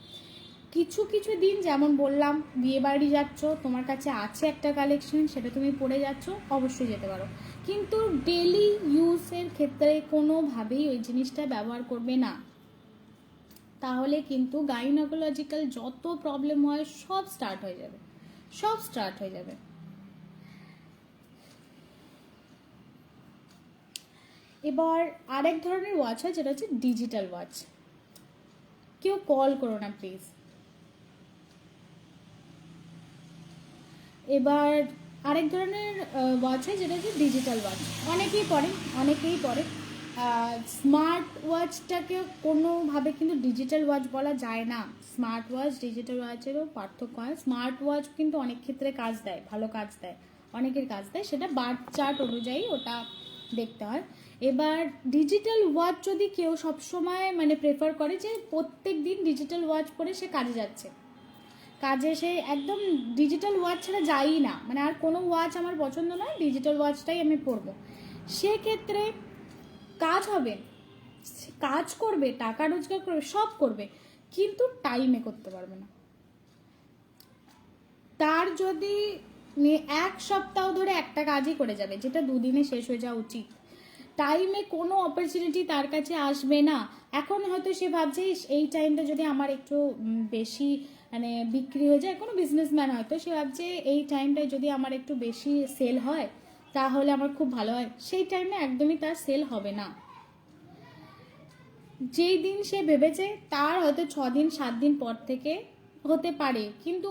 কিছু কিছু দিন যেমন বললাম, বিয়ে বাড়ি যাচ্ছ, তোমার কাছে আছে একটা কালেকশন, সেটা তুমি পরে যাচ্ছ, অবশ্যই যেতে পারো, কিন্তু ডেলি ইউজের ক্ষেত্রে কোনোভাবেই ওই জিনিসটা ব্যবহার করবে না, তাহলে কিন্তু গাইনোকোলজিক্যাল যত প্রবলেম হয় সব স্টার্ট হয়ে যাবে। এবার আরেক ধরনের ওয়াচ হয় যেটা হচ্ছে ডিজিটাল ওয়াচ। কেউ কল করো না প্লিজ। এবার আরেক ধরনের ওয়াচ হয় যেটা হচ্ছে ডিজিটাল ওয়াচ, অনেকেই পরে। স্মার্ট ওয়াচটাকে কোনোভাবে কিন্তু ডিজিটাল ওয়াচ বলা যায় না, স্মার্ট ওয়াচ ডিজিটাল ওয়াচেরও পার্থক্য হয়। স্মার্ট ওয়াচ কিন্তু অনেক ক্ষেত্রে কাজ দেয়, ভালো কাজ দেয়, অনেকের কাজ দেয়, সেটা বার চার্ট অনুযায়ী ওটা দেখতে হয়। এবার ডিজিটাল ওয়াচ যদি কেউ সবসময় মানে প্রেফার করে যে প্রত্যেক দিন ডিজিটাল ওয়াচ পরে সে কাজে যাচ্ছে, কাজে সে একদম ডিজিটাল ওয়াচ ছাড়া যাই না, মানে আর কোনো ওয়াচ আমার পছন্দ নয়, ডিজিটাল ওয়াচটাই আমি পরবো, সেক্ষেত্রে কাজ হবে, কাজ করবে, টাকা রোজগার করবে, সব করবে, কিন্তু টাইমে করতে পারবে না। তার যদি 1 সপ্তাহ ধরে একটা কাজই করে যাবে যেটা 2 দিনে শেষ হয়ে যাওয়া উচিত, টাইমে কোনো অপরচুনিটি তার কাছে আসবে না। এখন হয়তো সে ভাবছে এই টাইমটা যদি আমার একটু বেশি মানে বিক্রি হয়ে যায়, কোনো বিজনেসম্যান হয়তো সে ভাবছে এই টাইমটায় যদি আমার একটু বেশি সেল হয় তাহলে আমার খুব ভালো হয়, সেই টাইমে একদমই তার সেল হবে না। যেই দিন সে ভেবেছে তার হয়তো 6 দিন 7 দিন পর থেকে হতে পারে, কিন্তু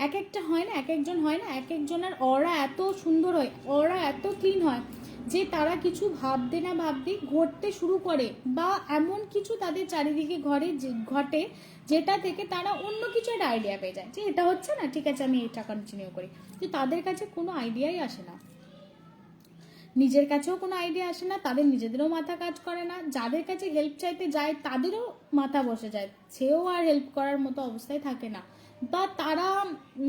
এক একটা হয় না, এক একজন হয় না, এক একজনের অরা এত সুন্দর হয়, অরা এত ক্লিন হয় যে তারা কিছু ভাবতে না ভাবতেই ঘটতে শুরু করে, বা এমন কিছু তাদের চারিদিকে ঘটে যেটা থেকে তারা অন্য কিছু একটা আইডিয়া পেয়ে যায় যে এটা হচ্ছে না, ঠিক আছে আমি এটা কন্টিনিউ করি, যে তাদের কাছে কোনো আইডিয়াই আসে না, নিজের কাছেও কোনো আইডিয়া আসে না, তাদের নিজেদেরও মাথা কাজ করে না, যাদের কাছে হেল্প চাইতে যায় তাদেরও মাথা বসে যায়, সেও আর হেল্প করার মতো অবস্থায় থাকে না, বা তারা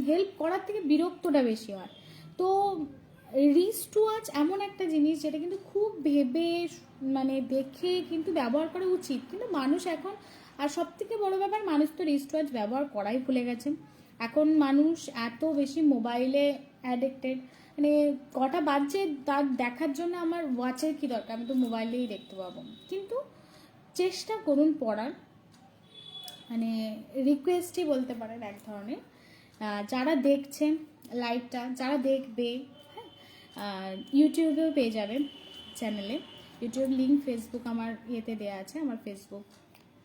হেল্প করার থেকে বিরক্তটা বেশি হয়। তো রিস্ট ওয়াচ এমন একটা জিনিস যেটা কিন্তু খুব ভেবে মানে দেখে কিন্তু ব্যবহার করা উচিত, কিন্তু মানুষ এখন, আর সব থেকে বড়ো ব্যাপার, মানুষ তো রিস্ট ওয়াচ ব্যবহার করাই ভুলে গেছে। এখন মানুষ এত বেশি মোবাইলে অ্যাডিক্টেড, মানে কটা বাজছে তার দেখার জন্য আমার ওয়াচের কী দরকার, আমি তো মোবাইলেই দেখতে পাবো। কিন্তু চেষ্টা করুন পড়ার, মানে রিকোয়েস্টই বলতে পারেন এক ধরনের। যারা দেখছেন লাইভটা, যারা দেখবে, হ্যাঁ, ইউটিউবেও পেয়ে যাবেন চ্যানেলে, ইউটিউব লিঙ্ক ফেসবুক আমার ইয়েতে দেওয়া আছে, আমার ফেসবুক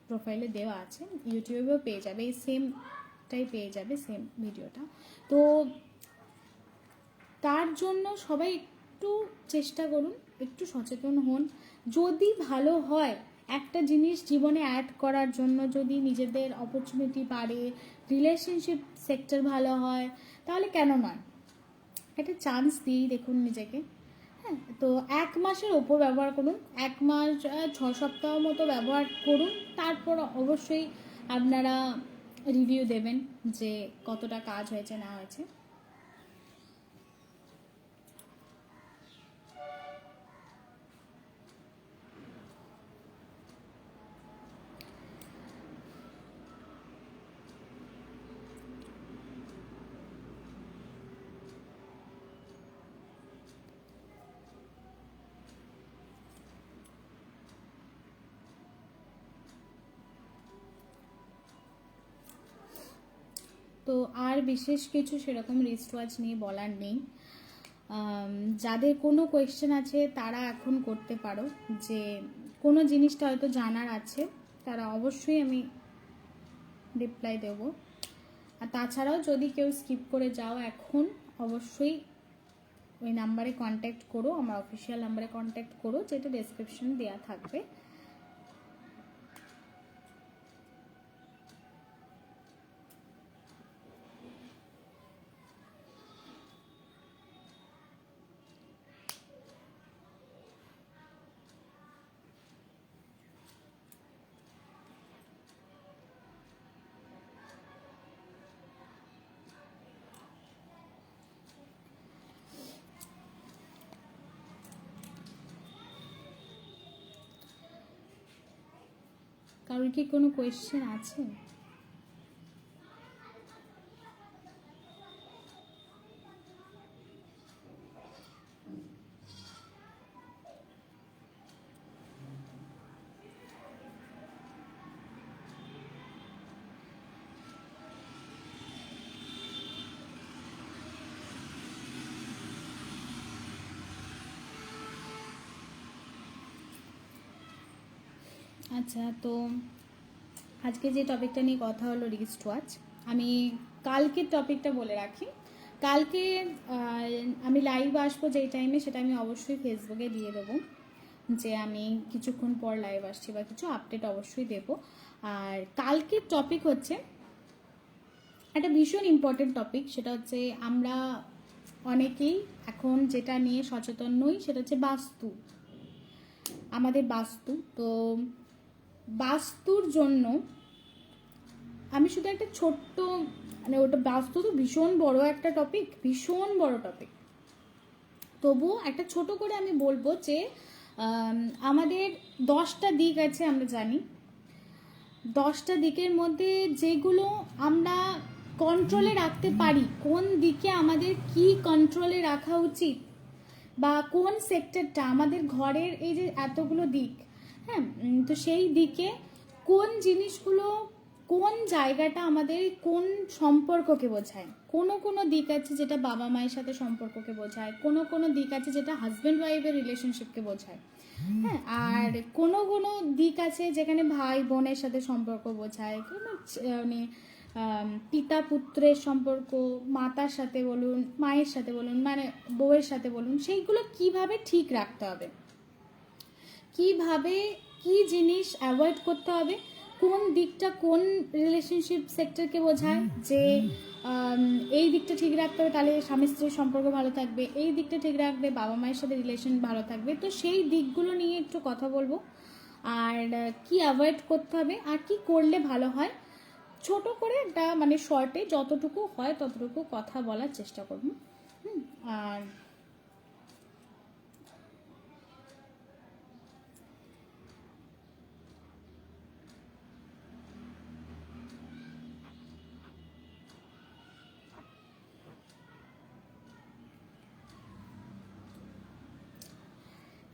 প্রোফাইলে দেওয়া আছে, ইউটিউবেও পেয়ে যাবে, এই সেমটাই পেয়ে যাবে, সেম ভিডিওটা। তো তার জন্য সবাই একটু চেষ্টা করুন, একটু সচেতন হন। যদি ভালো হয় একটা জিনিস জীবনে অ্যাড করার জন্য, যদি নিজেদের অপরচুনিটি বাড়ে, রিলেশনশিপ সেক্টর ভালো হয়, তাহলে কেন নয়, একটা চান্স দিই দেখুন নিজেকে। হ্যাঁ, তো 1 মাসের ওপর ব্যবহার করুন, 1 মাস 6 সপ্তাহ মতো ব্যবহার করুন, তারপর অবশ্যই আপনারা রিভিউ দেবেন যে কতটা কাজ হয়েছে না হয়েছে। তো আর বিশেষ কিছু সেরকম রিস্ট ওয়াচ নিয়ে বলার নেই। যাদের কোনো কোয়েশ্চেন আছে তারা এখন করতে পারো, যে কোনো জিনিসটা হয়তো জানার আছে, তারা অবশ্যই আমি রিপ্লাই দেবো। আর তাছাড়াও যদি কেউ স্কিপ করে যাও এখন, অবশ্যই ওই নাম্বারে কন্ট্যাক্ট করো, আমার অফিসিয়াল নাম্বারে কন্ট্যাক্ট করো, যেটা ডেসক্রিপশনে দেওয়া থাকবে। কারোর কি কোনো কোয়েশ্চেন আছে? আচ্ছা, তো আজকে যে টপিকটা নিয়ে কথা হলো রিস্ট ওয়াচ, আমি কালকের টপিকটা বলে রাখি। কালকে আমি লাইভ আসবো যেই টাইমে, সেটা আমি অবশ্যই ফেসবুকে দিয়ে দেবো যে আমি কিছুক্ষণ পর লাইভ আসছি, বা কিছু আপডেট অবশ্যই দেব। আর কালকের টপিক হচ্ছে একটা ভীষণ ইম্পর্টেন্ট টপিক, সেটা হচ্ছে আমরা অনেকেই এখন যেটা নিয়ে সচেতন নই, সেটা হচ্ছে বাস্তু, আমাদের বাস্তু। তো বাস্তুর জন্য আমি শুধু একটা ছোট্ট, মানে ওটা বাস্তু তো ভীষণ বড় একটা টপিক, ভীষণ বড় টপিক, তবুও একটা ছোট করে আমি বলবো যে আমাদের 10টা দিক আছে, আমরা জানি 10টা দিকের মধ্যে যেগুলো আমরা কন্ট্রোলে রাখতে পারি, কোন দিকে আমাদের কি কন্ট্রোলে রাখা উচিত, বা কোন সেক্টরটা আমাদের ঘরের, এই যে এতগুলো দিক, হ্যাঁ, তো সেই দিকে কোন জিনিসগুলো, কোন জায়গাটা আমাদের কোন সম্পর্ককে বোঝায়। কোনো কোনো দিক আছে যেটা বাবা মায়ের সাথে সম্পর্ককে বোঝায়, কোনো কোনো দিক আছে যেটা হাজব্যান্ড ওয়াইফের রিলেশনশিপকে বোঝায়, হ্যাঁ, আর কোনো কোনো দিক আছে যেখানে ভাই বোনের সাথে সম্পর্ক বোঝায়, কোনো মানে পিতা পুত্রের সম্পর্ক, মাতার সাথে বলুন, মায়ের সাথে বলুন, মানে বউয়ের সাথে বলুন, সেইগুলো কিভাবে ঠিক রাখতে হবে, কিভাবে কি জিনিস অ্যাভয়েড করতে হবে, কোন দিকটা কোন রিলেশনশিপ সেক্টরকে বোঝায়, যে এই দিকটা ঠিক রাখতে হবে তাহলে স্বামী স্ত্রীর সম্পর্ক ভালো থাকবে, এই দিকটা ঠিক রাখবে বাবা মায়ের সাথে রিলেশন ভালো থাকবে। তো সেই দিকগুলো নিয়ে একটু কথা বলবো, আর কি অ্যাভয়েড করতে হবে আর কি করলে ভালো হয়, ছোট করে একটা মানে শর্টে যতটুকু হয় ততটুকু কথা বলার চেষ্টা করব। আর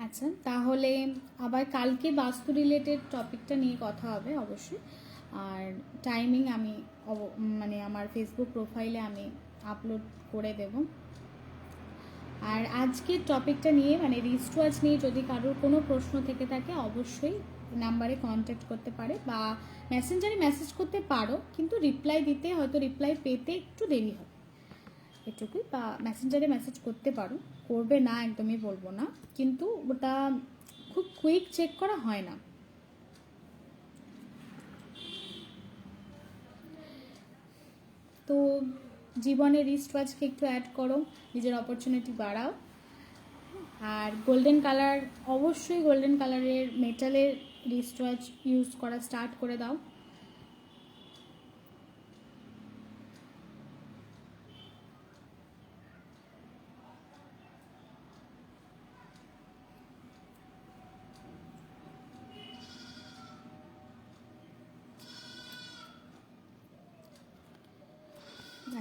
আচ্ছা, তাহলে আবার কালকে বাস্তু রিলেটেড টপিকটা নিয়ে কথা হবে অবশ্যই। আর টাইমিং আমি মানে আমার ফেসবুক প্রোফাইলে আমি আপলোড করে দেব। আর আজকের টপিকটা নিয়ে মানে রিস্টওয়াচ নিয়ে যদি কারোর কোনো প্রশ্ন থেকে থাকে অবশ্যই নাম্বারে কন্ট্যাক্ট করতে পারে, বা মেসেঞ্জারে মেসেজ করতে পারো, কিন্তু রিপ্লাই দিতে হয়তো রিপ্লাই পেতে একটু দেরি হবে এটুকুই। বা মেসেঞ্জারে মেসেজ করতে পারো, করবে না একদমই বলবো না, কিন্তু ওটা খুব কুইক চেক করা হয় না। তো জীবনে রিস্টওয়াচকে একটু অ্যাড করো, নিজের অপরচুনিটি বাড়াও। আর গোল্ডেন কালার, অবশ্যই গোল্ডেন কালারের মেটালের রিস্টওয়াচ ইউজ করা স্টার্ট করে দাও।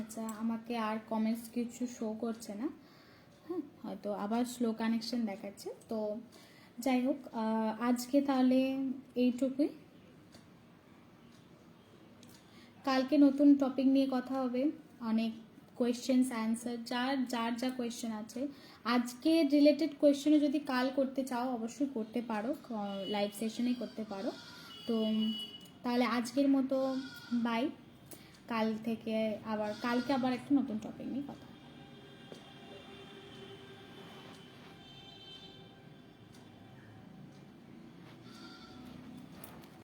আচ্ছা, আমাকে আর কমেন্টস কিছু শো করছে না, হ্যাঁ হয়তো আবার স্লো কানেকশন দেখাচ্ছে। তো যাই হোক, আজকে তাহলে এইটুকুই। কালকে নতুন টপিক নিয়ে কথা হবে, অনেক কোয়েশ্চেন্স অ্যান্সার, যার যার যা কোয়েশ্চেন আছে আজকে রিলেটেড কোয়েশ্চেনে যদি কাল করতে চাও অবশ্যই করতে পারো, লাইভ সেশনে করতে পারো। তো তাহলে আজকের মতো বাই। কালকে আবার একটা নতুন টপিক নিয়ে কথা হবে।